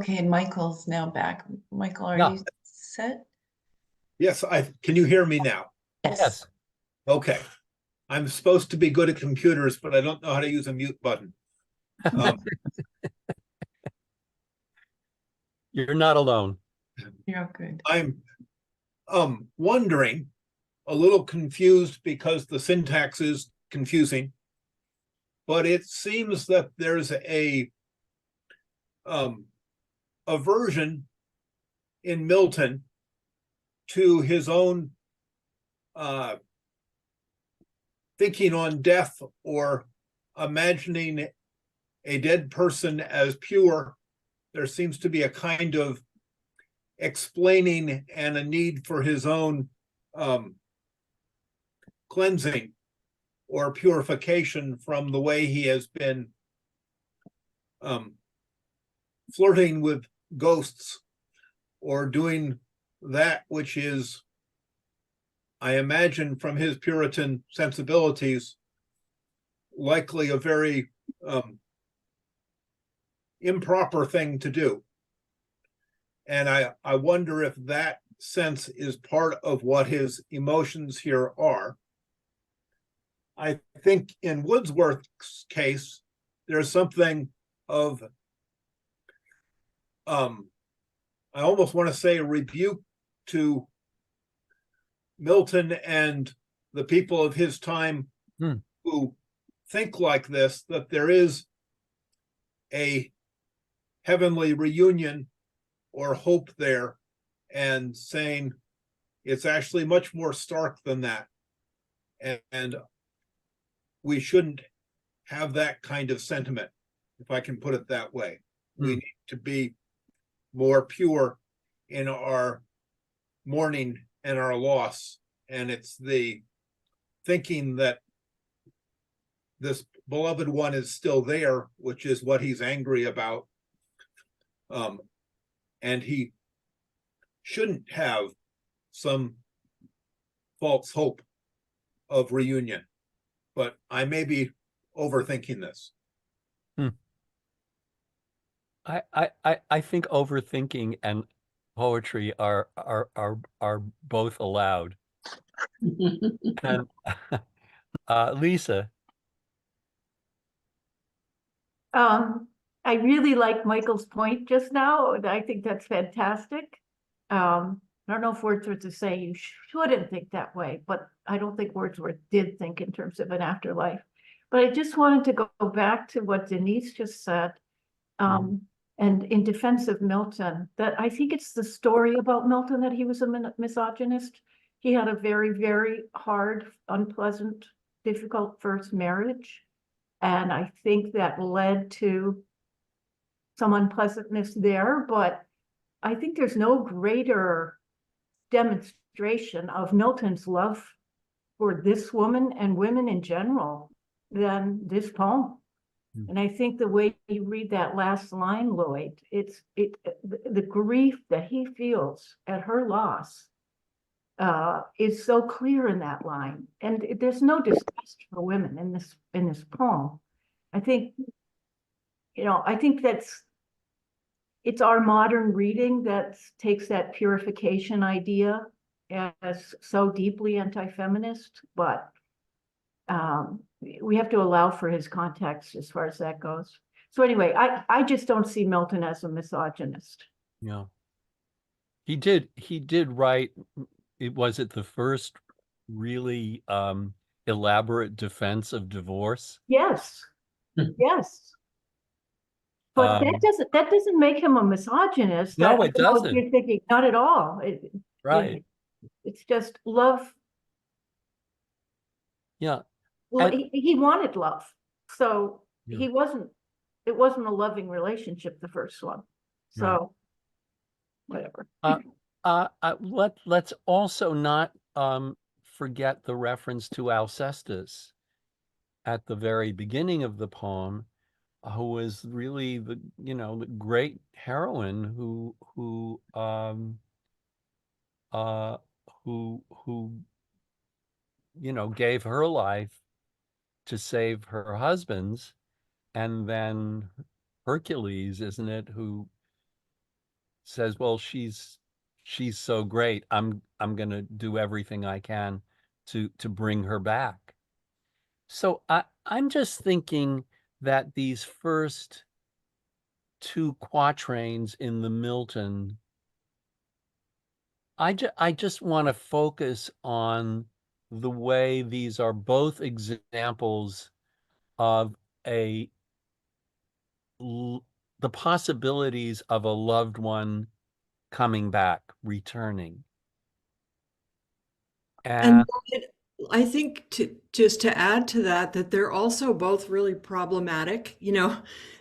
Okay, and Michael's now back. Michael, are you set? Yes, can you hear me now? Yes. Okay. I'm supposed to be good at computers, but I don't know how to use a mute button. You're not alone. You're good. I'm wondering, a little confused because the syntax is confusing, but it seems that there's a aversion in Milton to his own thinking on death or imagining a dead person as pure. There seems to be a kind of explaining and a need for his own cleansing or purification from the way he has been flirting with ghosts or doing that which is, I imagine from his Puritan sensibilities, likely a very improper thing to do. And I wonder if that sense is part of what his emotions here are. I think in Wordsworth's case, there's something of, I almost want to say a rebuke to Milton and the people of his time who think like this, that there is a heavenly reunion or hope there, and saying it's actually much more stark than that. And we shouldn't have that kind of sentiment, if I can put it that way. We need to be more pure in our mourning and our loss. And it's the thinking that this beloved one is still there, which is what he's angry about. And he shouldn't have some false hope of reunion. But I may be overthinking this. I think overthinking and poetry are both allowed. And Lisa. I really like Michael's point just now. I think that's fantastic. I don't know if Wordsworth is saying you shouldn't think that way, but I don't think Wordsworth did think in terms of an afterlife. But I just wanted to go back to what Denise just said. And in defense of Milton, that I think it's the story about Milton that he was a misogynist. He had a very, very hard, unpleasant, difficult first marriage. And I think that led to some unpleasantness there, but I think there's no greater demonstration of Milton's love for this woman and women in general than this poem. And I think the way you read that last line, Lloyd, the grief that he feels at her loss is so clear in that line. And there's no disgust for women in this poem. I think, I think it's our modern reading that takes that purification idea as so deeply anti-feminist, but we have to allow for his context as far as that goes. So anyway, I just don't see Milton as a misogynist. Yeah. He did write, was it the first really elaborate defense of divorce? Yes. Yes. But that doesn't make him a misogynist. No, it doesn't. You're thinking, not at all. Right. It's just love. Yeah. Well, he wanted love. So Yeah. it wasn't a loving relationship, the first one. So whatever. Let's also not forget the reference to Alcestis at the very beginning of the poem, who was really the great heroine who gave her life to save her husband's, and then Hercules, isn't it, who says, well, she's so great, I'm gonna do everything I can to bring her back. So I'm just thinking that these first two quatrains in the Milton, I just want to focus on the way these are both examples of the possibilities of a loved one coming back, returning. And I think just to add to that they're also both really problematic,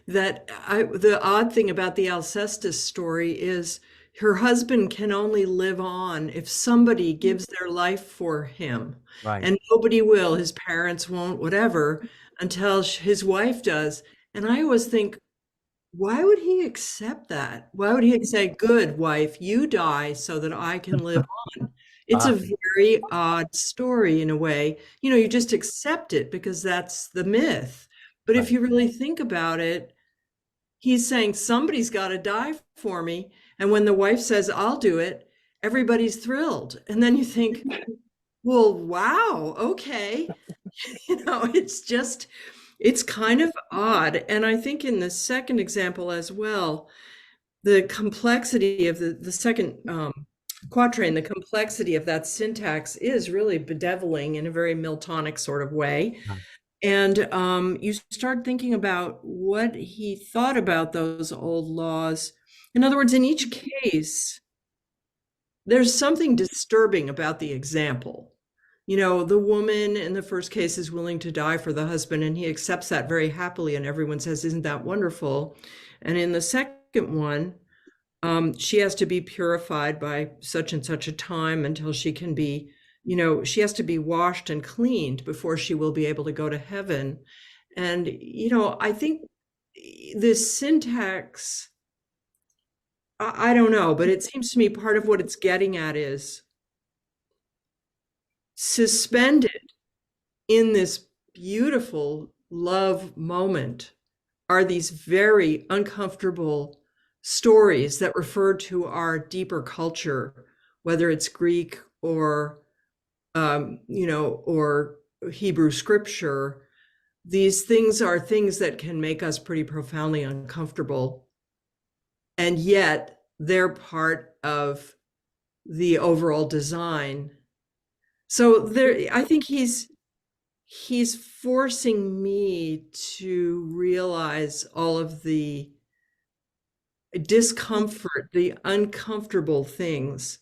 that the odd thing about the Alcestis story is her husband can only live on if somebody gives their life for him. Right. And nobody will, his parents won't, whatever, until his wife does. And I always think, why would he accept that? Why would he say, good wife, you die so that I can live on? It's a very odd story in a way. You just accept it because that's the myth. But if you really think about it, he's saying somebody's got to die for me. And when the wife says, I'll do it, everybody's thrilled. And then you think, well, wow, okay. It's kind of odd. And I think in the second example as well, the complexity of the second quatrain, the complexity of that syntax is really bedeviling in a very Miltonic sort of way. And you start thinking about what he thought about those old laws. In other words, in each case, there's something disturbing about the example. You know, the woman in the first case is willing to die for the husband, and he accepts that very happily, and everyone says, "Isn't that wonderful?" And in the second one, she has to be purified by such and such a time until she can be, you know, she has to be washed and cleaned before she will be able to go to heaven. And, you know, I think this syntax, I don't know, but it seems to me part of what it's getting at is suspended in this beautiful love moment are these very uncomfortable stories that refer to our deeper culture, whether it's Greek or, you know, or Hebrew scripture. These things are things that can make us pretty profoundly uncomfortable. And yet they're part of the overall design. So there, I think he's forcing me to realize all of the discomfort, the uncomfortable things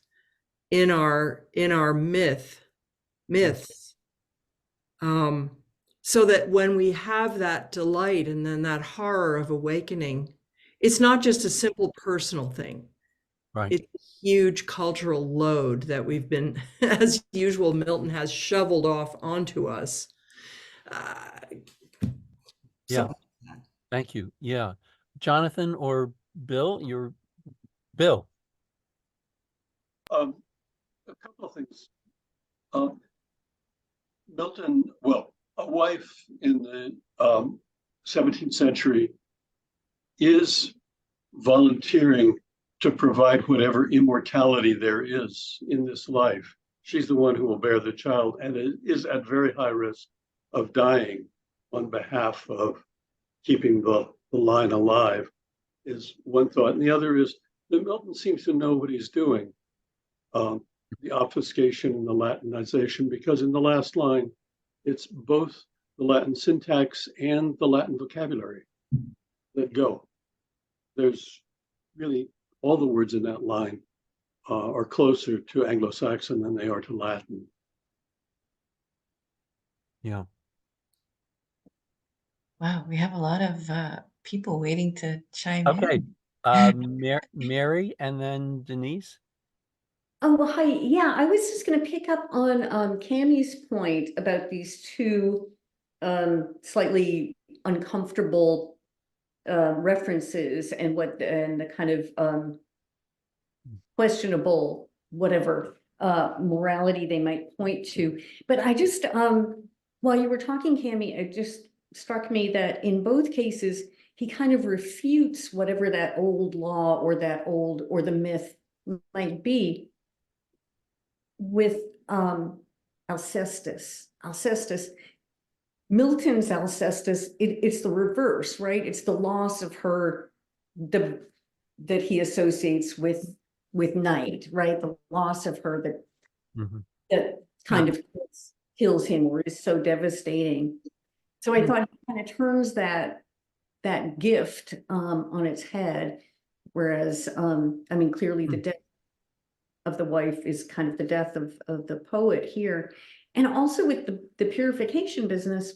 in our myths, so that when we have that delight and then that horror of awakening, it's not just a simple personal thing. Right. It's a huge cultural load that we've been, as usual, Milton has shoveled off onto us. Yeah. Thank you. Yeah. Jonathan or Bill, you're Bill. A couple of things. Milton, well, a wife in the 17th century is volunteering to provide whatever immortality there is in this life. She's the one who will bear the child and is at very high risk of dying on behalf of keeping the line alive, is one thought. And the other is that Milton seems to know what he's doing, the obfuscation and the Latinization, because in the last line, it's both the Latin syntax and the Latin vocabulary that go. There's really all the words in that line are closer to Anglo-Saxon than they are to Latin. Yeah. Wow, we have a lot of people waiting to chime Okay. in. Mary and then Denise. Oh, well, hi. Yeah, I was just going to pick up on Cammie's point about these two slightly uncomfortable references and the kind of questionable whatever morality they might point to. But I just while you were talking, Cammie, it just struck me that in both cases he kind of refutes whatever that old law or the myth might be with Alcestis. Milton's Alcestis, it's the reverse, right? It's the loss of her that he associates with night, right? The loss of her that kind of kills him or is so devastating. So I thought he kind of turns that gift on its head, whereas I mean, clearly the death of the wife is kind of the death of the poet here. And also with the purification business,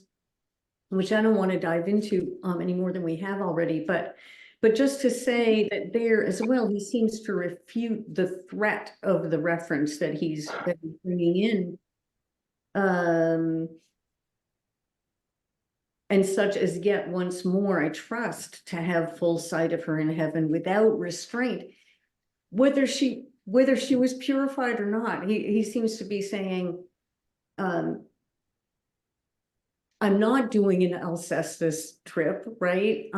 which I don't want to dive into any more than we have already, but just to say that there as well, he seems to refute the threat of the reference that he's bringing in, and such as yet once more I trust to have full sight of her in heaven without restraint, whether she was purified or not. He seems to be saying, I'm not doing an Alcestis trip, right?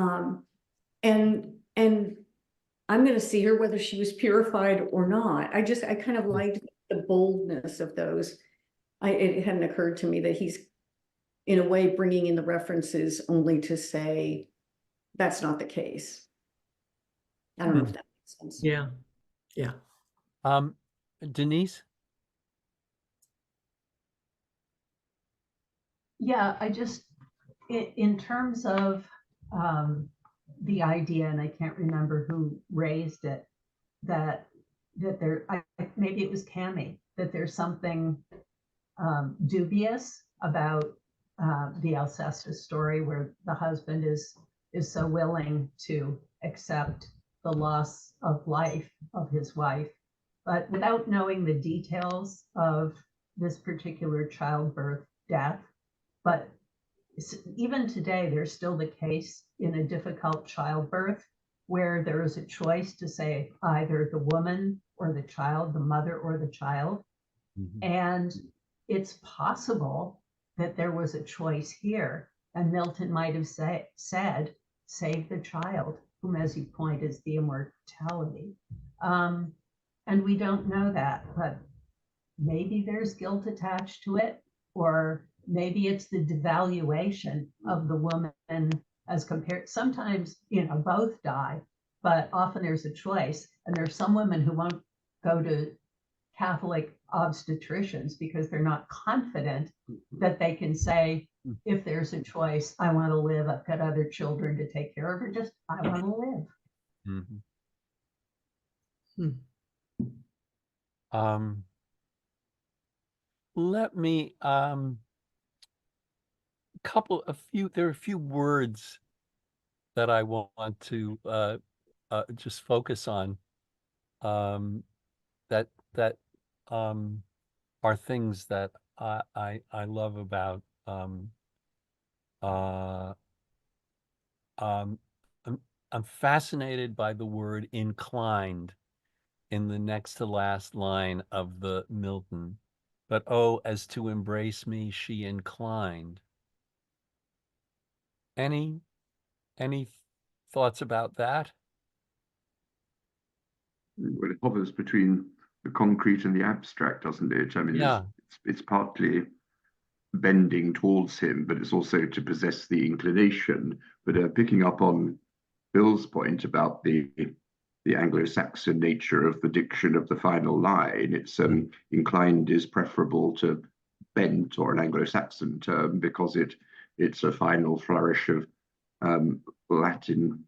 And I'm going to see her whether she was purified or not. I kind of liked the boldness of those. It hadn't occurred to me that he's in a way bringing in the references only to say that's not the case. I don't know if that makes sense. Yeah. Denise. Yeah, I just in terms of the idea, and I can't remember who raised it, that maybe it was Cami, that there's something dubious about the Alcestis story, where the husband is so willing to accept the loss of life of his wife, but without knowing the details of this particular childbirth death. But even today, there's still the case in a difficult childbirth where there is a choice to say either the woman or the child, the mother or the child. And it's possible that there was a choice here, and Milton might have said, save the child, whom, as you point, is the immortality. And we don't know that, but maybe there's guilt attached to it, or maybe it's the devaluation of the woman as compared. Sometimes, both die, but often there's a choice. And there's some women who won't go to Catholic obstetricians because they're not confident that they can say, if there's a choice, I want to live, I've got other children to take care of, or just, I want to live. Let me there are a few words that I want to just focus on that are things that I love about I'm fascinated by the word inclined in the next to last line of the Milton. But oh, as to embrace me, she inclined. Any thoughts about that? Well, it hovers between the concrete and the abstract, doesn't it? I mean, Yeah. it's partly bending towards him, but it's also to possess the inclination. But picking up on Bill's point about the Anglo-Saxon nature of the diction of the final line, it's inclined is preferable to bent, or an Anglo-Saxon term, because it's a final flourish of Latin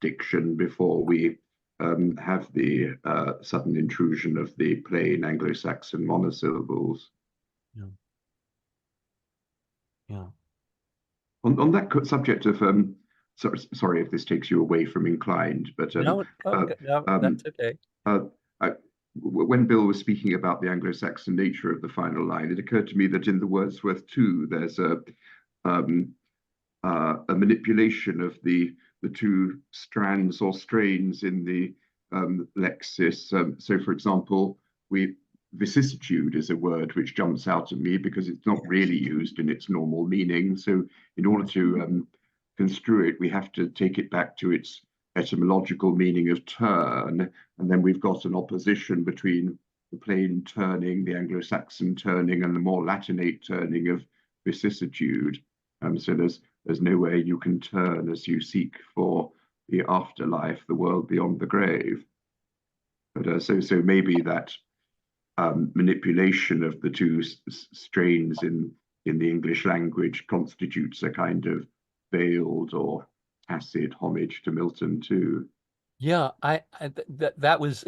diction before we have the sudden intrusion of the plain Anglo-Saxon monosyllables. Yeah. On that subject of sorry if this takes you away from inclined, but no, that's okay. When Bill was speaking about the Anglo-Saxon nature of the final line, it occurred to me that in the Wordsworth too, there's a manipulation of the two strands or strains in the lexis. So, for example, vicissitude is a word which jumps out at me because it's not really used in its normal meaning. So, in order to construe it, we have to take it back to its etymological meaning of turn, and then we've got an opposition between the plain turning, the Anglo-Saxon turning, and the more Latinate turning of vicissitude. So there's nowhere you can turn as you seek for the afterlife, the world beyond the grave. But so maybe that manipulation of the two strains in the English language constitutes a kind of veiled or tacit homage to Milton too. Yeah, that was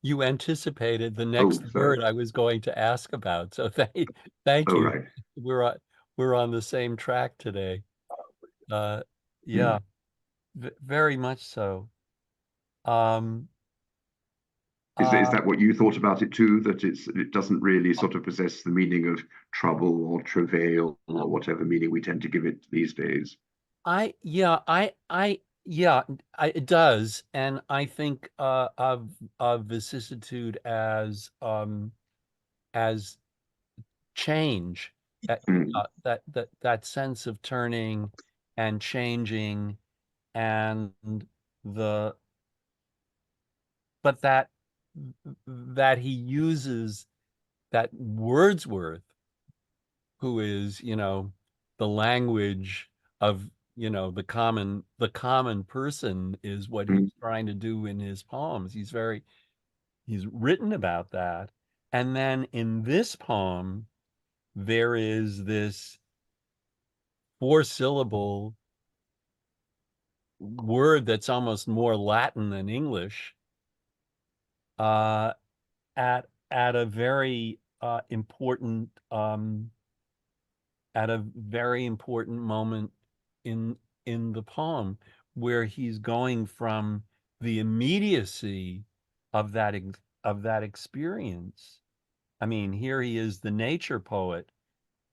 you anticipated the next word I was going to ask about. So thank you. Right. We're on the same track today. Yeah, very much so. Is that what you thought about it too? That it doesn't really sort of possess the meaning of trouble or travail or whatever meaning we tend to give it these days? It does, and I think of vicissitude as change, that sense of turning and changing, and but that he uses, that Wordsworth, who is, the language of, the common person, is what he's trying to do in his poems. He's written about that. And then in this poem, there is this 4-syllable word that's almost more Latin than English, at a very important moment in the poem, where he's going from the immediacy of that experience. I mean, here he is, the nature poet,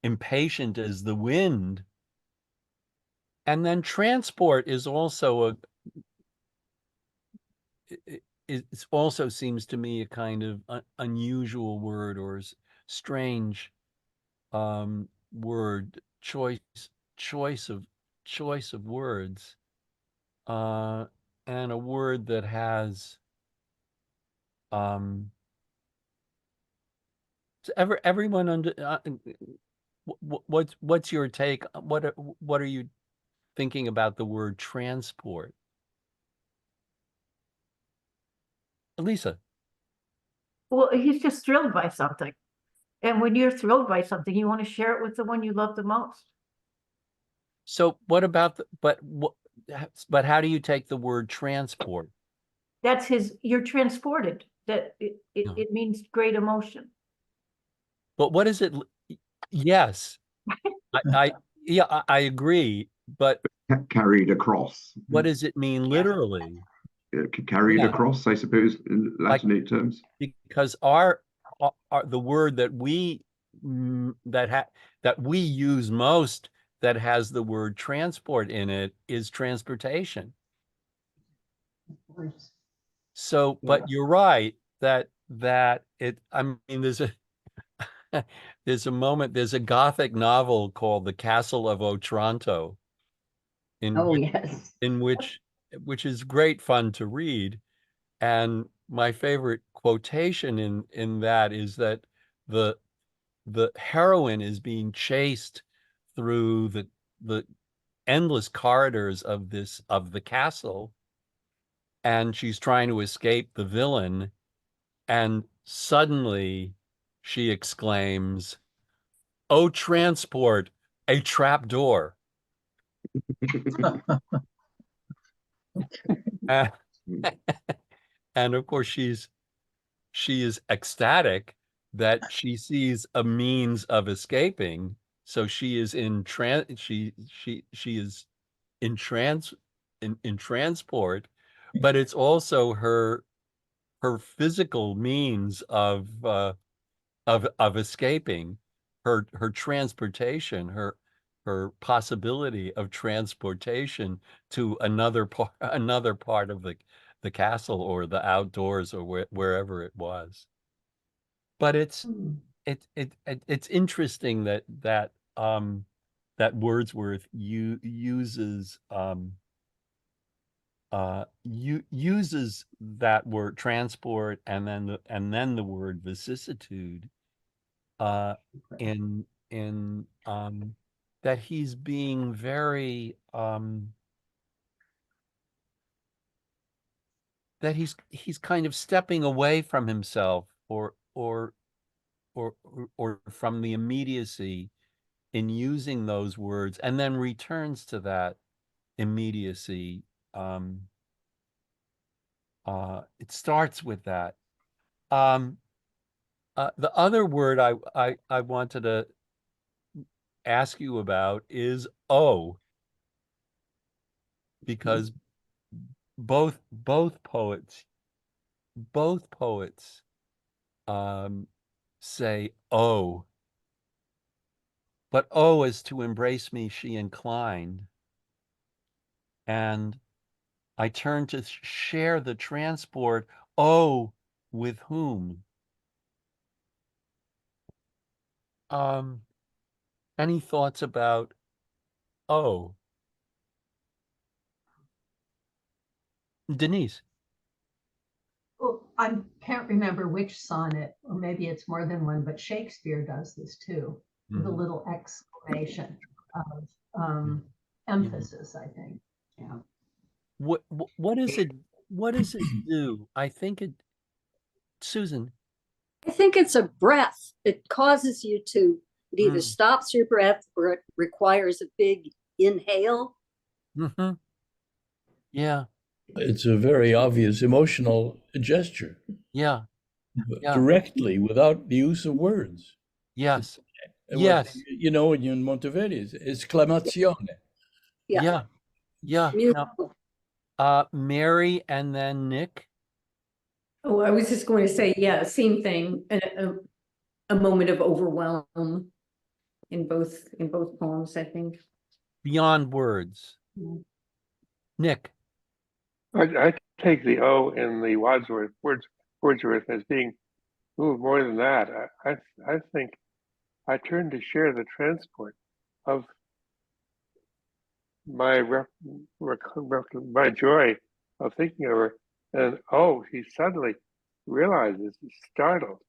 impatient as the wind. And then transport is also it also seems to me a kind of unusual word, or strange word, choice of words, and a word that has everyone under what's your take? What are you thinking about the word transport? Lisa. Well, he's just thrilled by something. And when you're thrilled by something, you want to share it with the one you love the most. So what about but how do you take the word transport? That's you're transported. That it means great emotion. But what is it? Yes, I agree. But carried across. What does it mean literally? Carried across, I suppose, in Latinate terms. Because the word that we use most, that has the word transport in it, is transportation. So, but you're right that it. I mean, there's a moment. There's a Gothic novel called The Castle of Otranto. Which is great fun to read. And my favorite quotation in that is that the heroine is being chased through the endless corridors of the castle, and she's trying to escape the villain, and suddenly she exclaims, "Oh, transport, a trap door." And of course she is ecstatic that she sees a means of escaping. So she is in transport, but it's also her physical means of escaping, her transportation, her possibility of transportation to another part of the castle, or the outdoors, or wherever it was. But it's interesting that Wordsworth uses that word transport, and then the word vicissitude in that he's being very that he's kind of stepping away from himself, or from the immediacy in using those words, and then returns to that immediacy. It starts with that. The other word I wanted to ask you about is "oh," because both poets say "oh," but "oh, as to embrace me she inclined," and I turn to share the transport. Oh, with whom? Any thoughts about "oh"? Denise. Well, I can't remember which sonnet, or maybe it's more than one, but Shakespeare does this too, with a little exclamation of emphasis, I think. Yeah. What is it? What does it do? I think Susan. I think it's a breath. It causes you to It either stops your breath or it requires a big inhale. Mm-hmm. Yeah. It's a very obvious emotional gesture. Yeah. Yeah. Directly, without the use of words. Yes. And Yes. you know, in Monteverdi, it's esclamazione. Yeah. Yeah. Musical. Mary and then Nick. Oh, I was just going to say, yeah, same thing. A moment of overwhelm in both poems, I think. Beyond words. Nick. I take the O in the Wordsworth as being more than that. I think I turn to share the transport of my my joy of thinking of her, and oh, he suddenly realizes, he's startled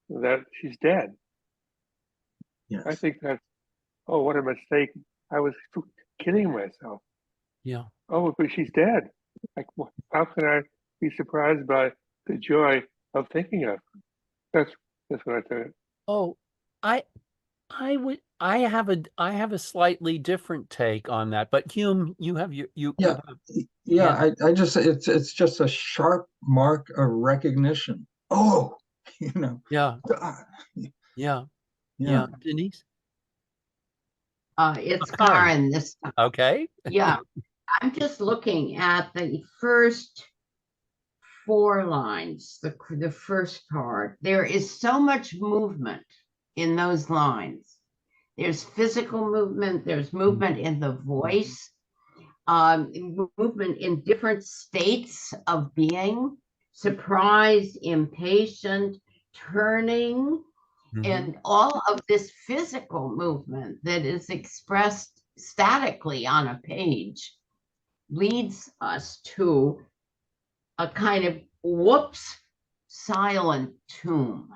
that she's dead. Yes. I think that's, oh, what a mistake! I was kidding myself. Yeah. Oh, but she's dead. Like, how can I be surprised by the joy of thinking of her? That's what I think. Oh, I have a slightly different take on that, but Hume, you have you Yeah, yeah. I just it's just a sharp mark of recognition. Oh, you know. Yeah. Yeah. Yeah. Denise? It's Karen. Karen this time. Okay. Yeah, I'm just looking at the first 4 lines, the first part. There is so much movement in those lines. There's physical movement, there's movement in the voice, movement in different states of being, surprised, impatient, turning, and all of this physical movement that is expressed statically on a page leads us to a kind of whoops, silent tomb,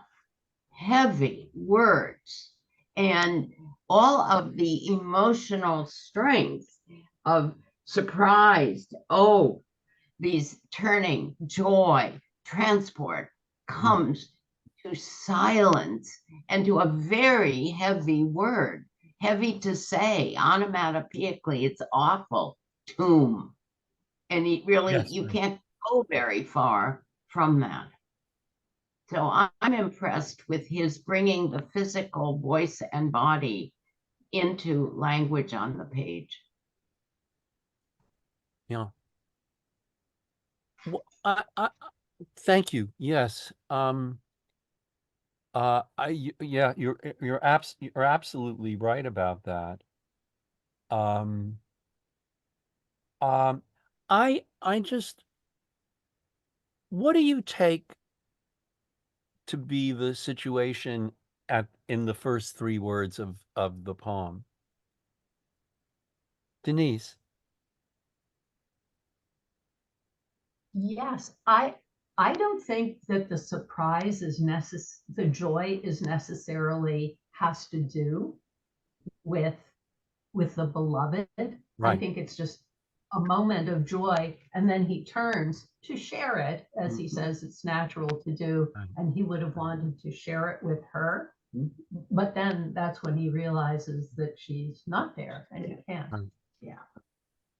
heavy words, and all of the emotional strength of surprised, oh, these turning, joy, transport comes to silence and to a very heavy word, heavy to say, onomatopoeically, it's awful, tomb. And it really, Yes, you right. can't go very far from that. So I'm impressed with his bringing the physical voice and body into language on the page. Yeah. Well, thank you. Yes. Yeah, you're absolutely right about that. I just, what do you take to be the situation in the first 3 words of the poem? Denise? Yes, I don't think that the surprise is the joy is necessarily has to do with the beloved. I Right. think it's just a moment of joy, and then he turns to share it, as he says it's natural to do, and he would have wanted to share it with her. But then that's when he realizes that she's not there and he can't. Right. Yeah.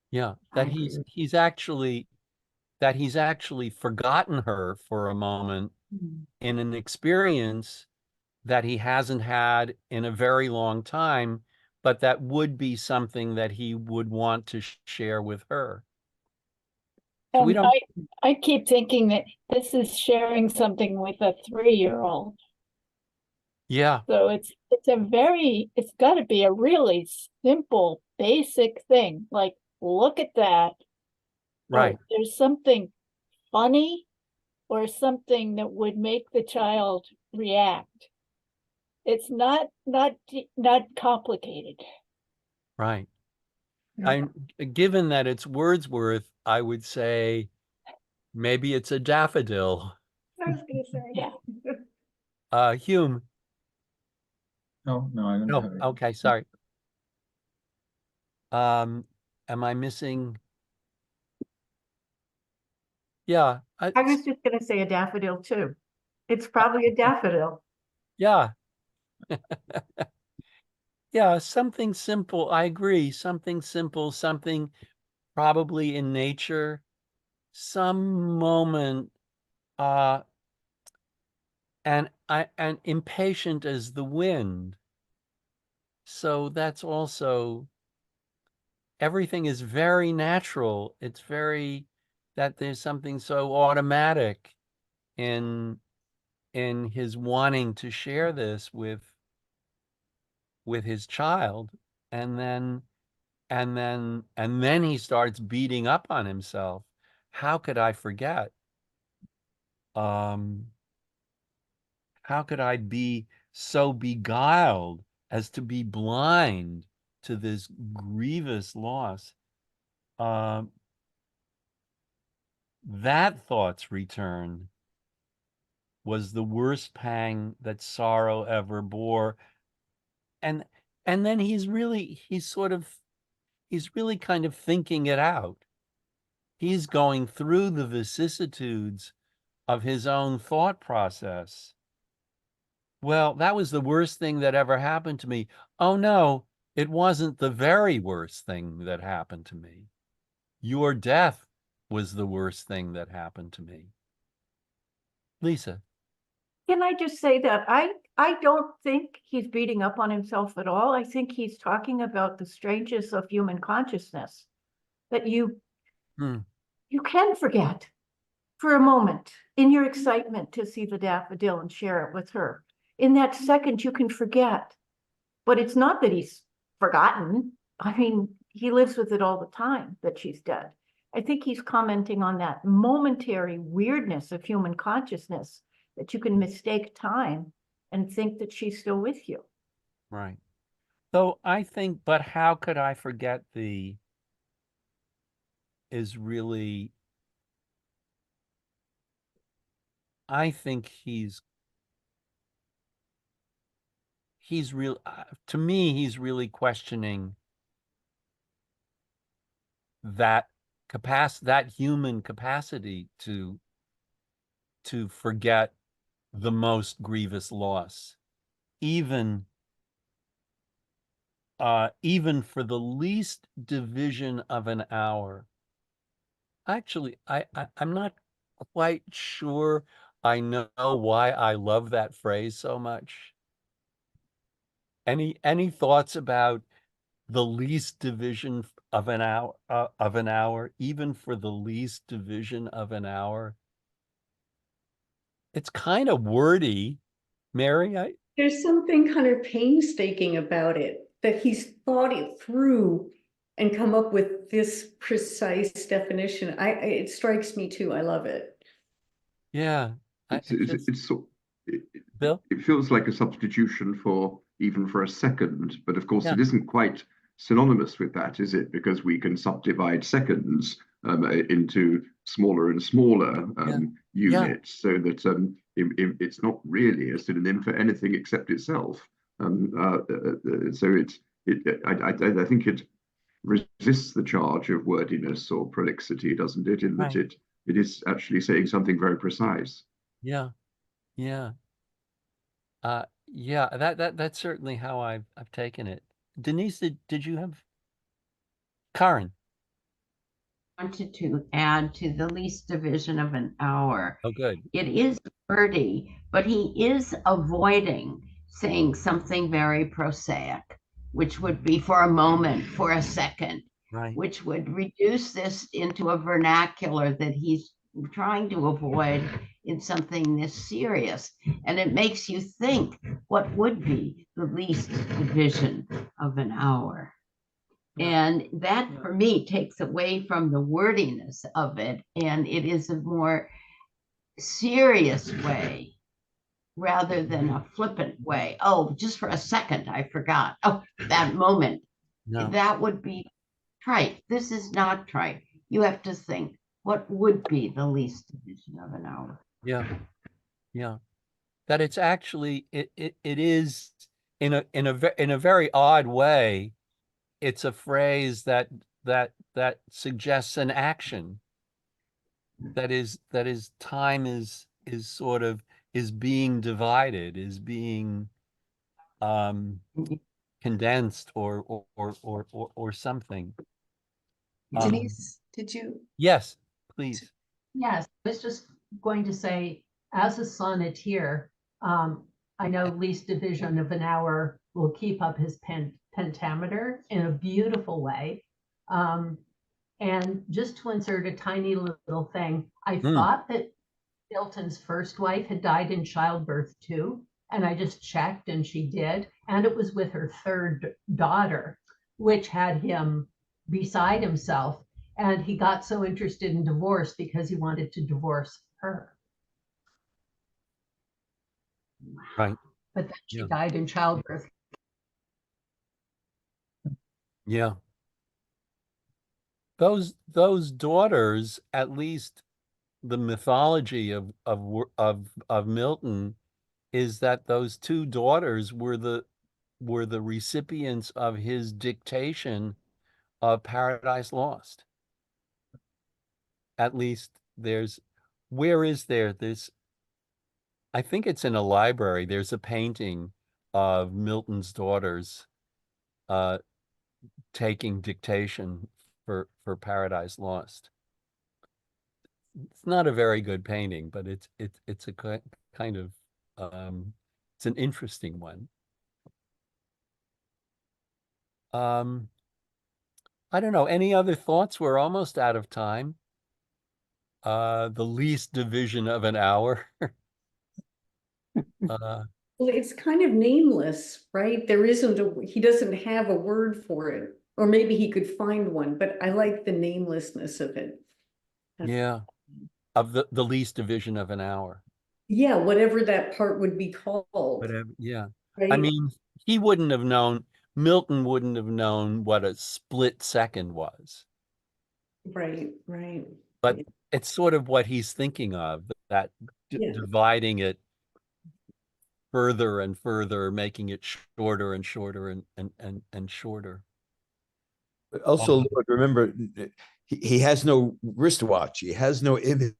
Yeah, I that agree with he's actually forgotten her for a moment in an experience that he hasn't had in a very long time, but that would be something that he would want to share with her. So we don't. I keep thinking that this is sharing something with a 3-year-old. Yeah. So it's got to be a really simple, basic thing. Like, look at that. Right. Oh, there's something funny or something that would make the child react. It's not complicated. Right. Given that it's Wordsworth, I would say maybe it's a daffodil. I was going to say, yeah. Hume. No, I don't have it. Okay, sorry. Am I missing? Yeah. I was just going to say a daffodil too. It's probably a daffodil. Yeah. Yeah, something simple. I agree. Something simple, something probably in nature, some moment, and impatient as the wind. So that's also, everything is very natural. It's very, that there's something so automatic in his wanting to share this with his child, and then he starts beating up on himself. How could I forget? How could I be so beguiled as to be blind to this grievous loss? That thought's return was the worst pang that sorrow ever bore. And then he's really kind of thinking it out. He's going through the vicissitudes of his own thought process. Well, that was the worst thing that ever happened to me. Oh no, it wasn't the very worst thing that happened to me. Your death was the worst thing that happened to me. Lisa. Can I just say that I don't think he's beating up on himself at all. I think he's talking about the strangeness of human consciousness, that you can forget for a moment in your excitement to see the daffodil and share it with her. In that second, you can forget, but it's not that he's forgotten. I mean, he lives with it all the time that she's dead. I think he's commenting on that momentary weirdness of human consciousness, that you can mistake time and think that she's still with you. Right. So I think, but how could I forget thee is really, I think he's real, to me, he's really questioning that capacity, that human capacity to forget the most grievous loss, even for the least division of an hour. Actually, I'm not quite sure I know why I love that phrase so much. Any thoughts about the least division of an hour, even for the least division of an hour? It's kind of wordy, Mary. There's something kind of painstaking about it, that he's thought it through and come up with this precise definition. It strikes me too. I love it. Yeah. Bill? It feels like a substitution for even for a second, but of course Yeah. it isn't quite synonymous with that, is it? Because we can subdivide seconds into smaller and smaller units, so that it's not really a synonym for anything except itself. So I think it resists the charge of wordiness or prolixity, doesn't it? In that it is actually saying something very precise. Yeah. Yeah. Yeah, that's certainly how I've taken it. Denise, did you have Karen? Wanted to add to the least division of an hour. Oh, good. It is wordy, but he is avoiding saying something very prosaic, which would be for a moment, for a second, which would reduce this into a vernacular that he's trying to avoid in something this serious. And it makes you think, what would be the least division of an hour? And that, for me, takes away from the wordiness of it, and it is a more serious way rather than a flippant way. Oh, just for a second, I forgot. Oh, that moment. No. That would be trite. This is not trite. You have to think, what would be the least division of an hour? Yeah. Yeah. That it's actually, it is in a very odd way, it's a phrase that suggests an action. That is time is sort of, is being divided, is being condensed or something. Denise, did you? Yes, please. Yes, I was just going to say, as a sonneteer, I know least division of an hour will keep up his pentameter in a beautiful way. And just to insert a tiny little thing, I thought that Milton's first wife had died in childbirth too, and I just checked and she did, and it was with her third daughter, which had him beside himself. And he got so interested in divorce because he wanted to divorce her. Right. But then she Yeah. died in childbirth. Yeah. Those daughters, at least the mythology of Milton is that those two daughters were the recipients of his dictation of Paradise Lost. At least where is there this? I think it's in a library. There's a painting of Milton's daughters taking dictation for Paradise Lost. It's not a very good painting, but it's a kind of it's an interesting one. I don't know. Any other thoughts? We're almost out of time. The least division of an hour. Well, it's kind of nameless, right? There isn't he doesn't have a word for it, or maybe he could find one, but I like the namelessness of it. Yeah, of the least division of an hour. Yeah, whatever that part would be called. Whatever. Yeah. I Right? mean, he wouldn't have known, Milton wouldn't have known what a split second was. Right, right. But it's sort of what he's thinking of, that dividing it further and further, making it shorter and shorter and shorter. But also, Lord, remember, he has no wristwatch. He has no image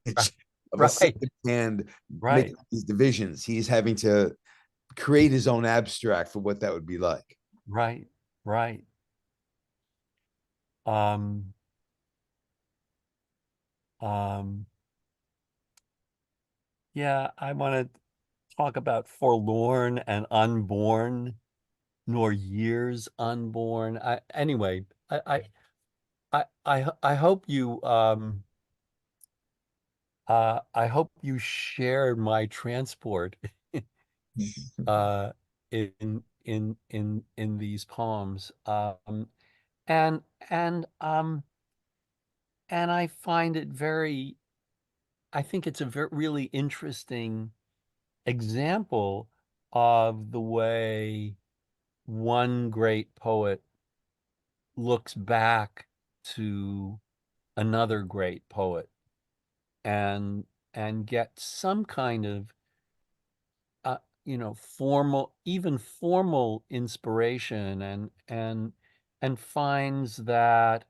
of a second hand making these divisions. He's having to create his own abstract for what that would be like. Right, right. Yeah, I want to talk about forlorn and unborn, nor years unborn. Anyway, I hope you I hope you share my transport in these poems. And I find it I think it's a really interesting example of the way one great poet looks back to another great poet and gets some kind of even formal inspiration and finds that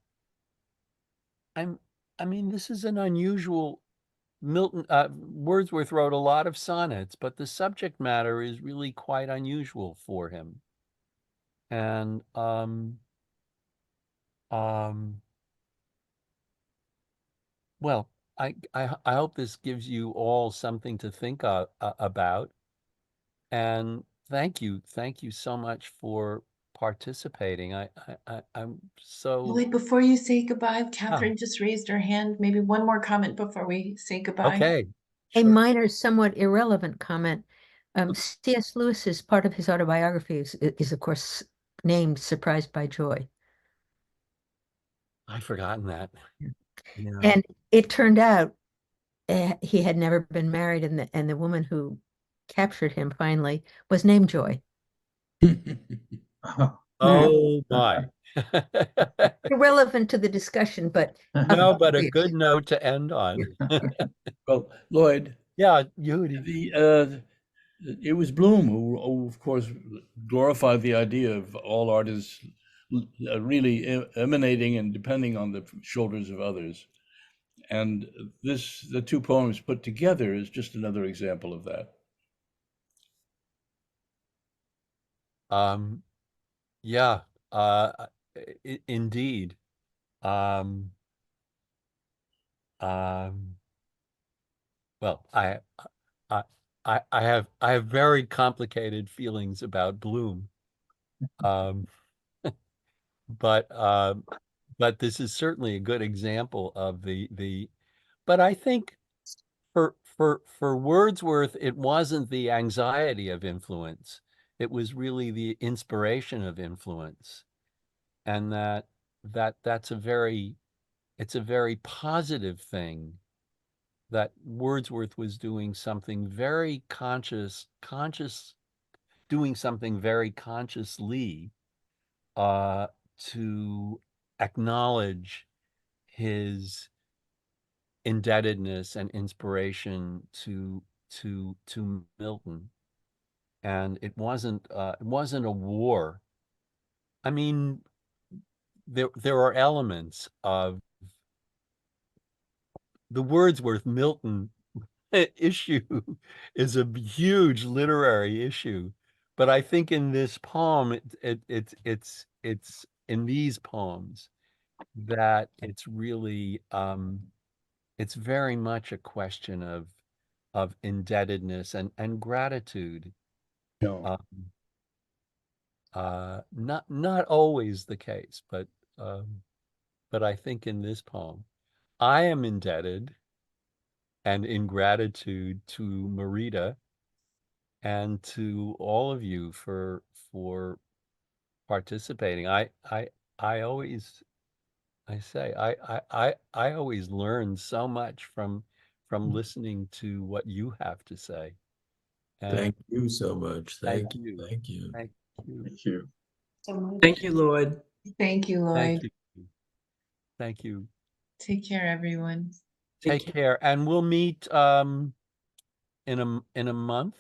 I mean, this is an unusual. Milton Wordsworth wrote a lot of sonnets, but the subject matter is really quite unusual for him. And well, I hope this gives you all something to think about. And thank you so much for participating. I'm so. Lloyd, before you say goodbye, Catherine just raised her hand. Maybe one more comment before we say goodbye. Okay. A minor, somewhat irrelevant comment. C.S. Lewis's part of his autobiography is of course named "Surprised by Joy." I'd forgotten that. Yeah. And it turned out he had never been married, and the woman who captured him finally was named Joy. Oh my. Irrelevant to the discussion, but no, but a good note to end on. Well, Lloyd. Yeah, Yehudi. It was Bloom who, of course, glorified the idea of all art is really emanating and depending on the shoulders of others. And the two poems put together is just another example of that. Yeah, indeed. Um, um, well, I, I have very complicated feelings about Bloom. Um, but this is certainly a good example of but I think for Wordsworth, it wasn't the anxiety of influence. It was really the inspiration of influence. And that's it's a very positive thing that Wordsworth was doing something very doing something very consciously to acknowledge his indebtedness and inspiration to Milton. And it wasn't a war. I mean, there are elements of the Wordsworth Milton issue is a huge literary issue, but I think in this poem, it's in these poems that it's really it's very much a question of indebtedness and gratitude. No. Not always the case, but I think in this poem, I am indebted and in gratitude to Marita and to all of you for participating. I always I say I always learn so much from listening to what you have to say. And Thank you so much. thank you. Thank you. Thank you. Thank you. So much. Thank you, Lloyd. Thank you, Thank Lloyd. you. Thank you. Take care, everyone. Take care. And we'll meet in a month.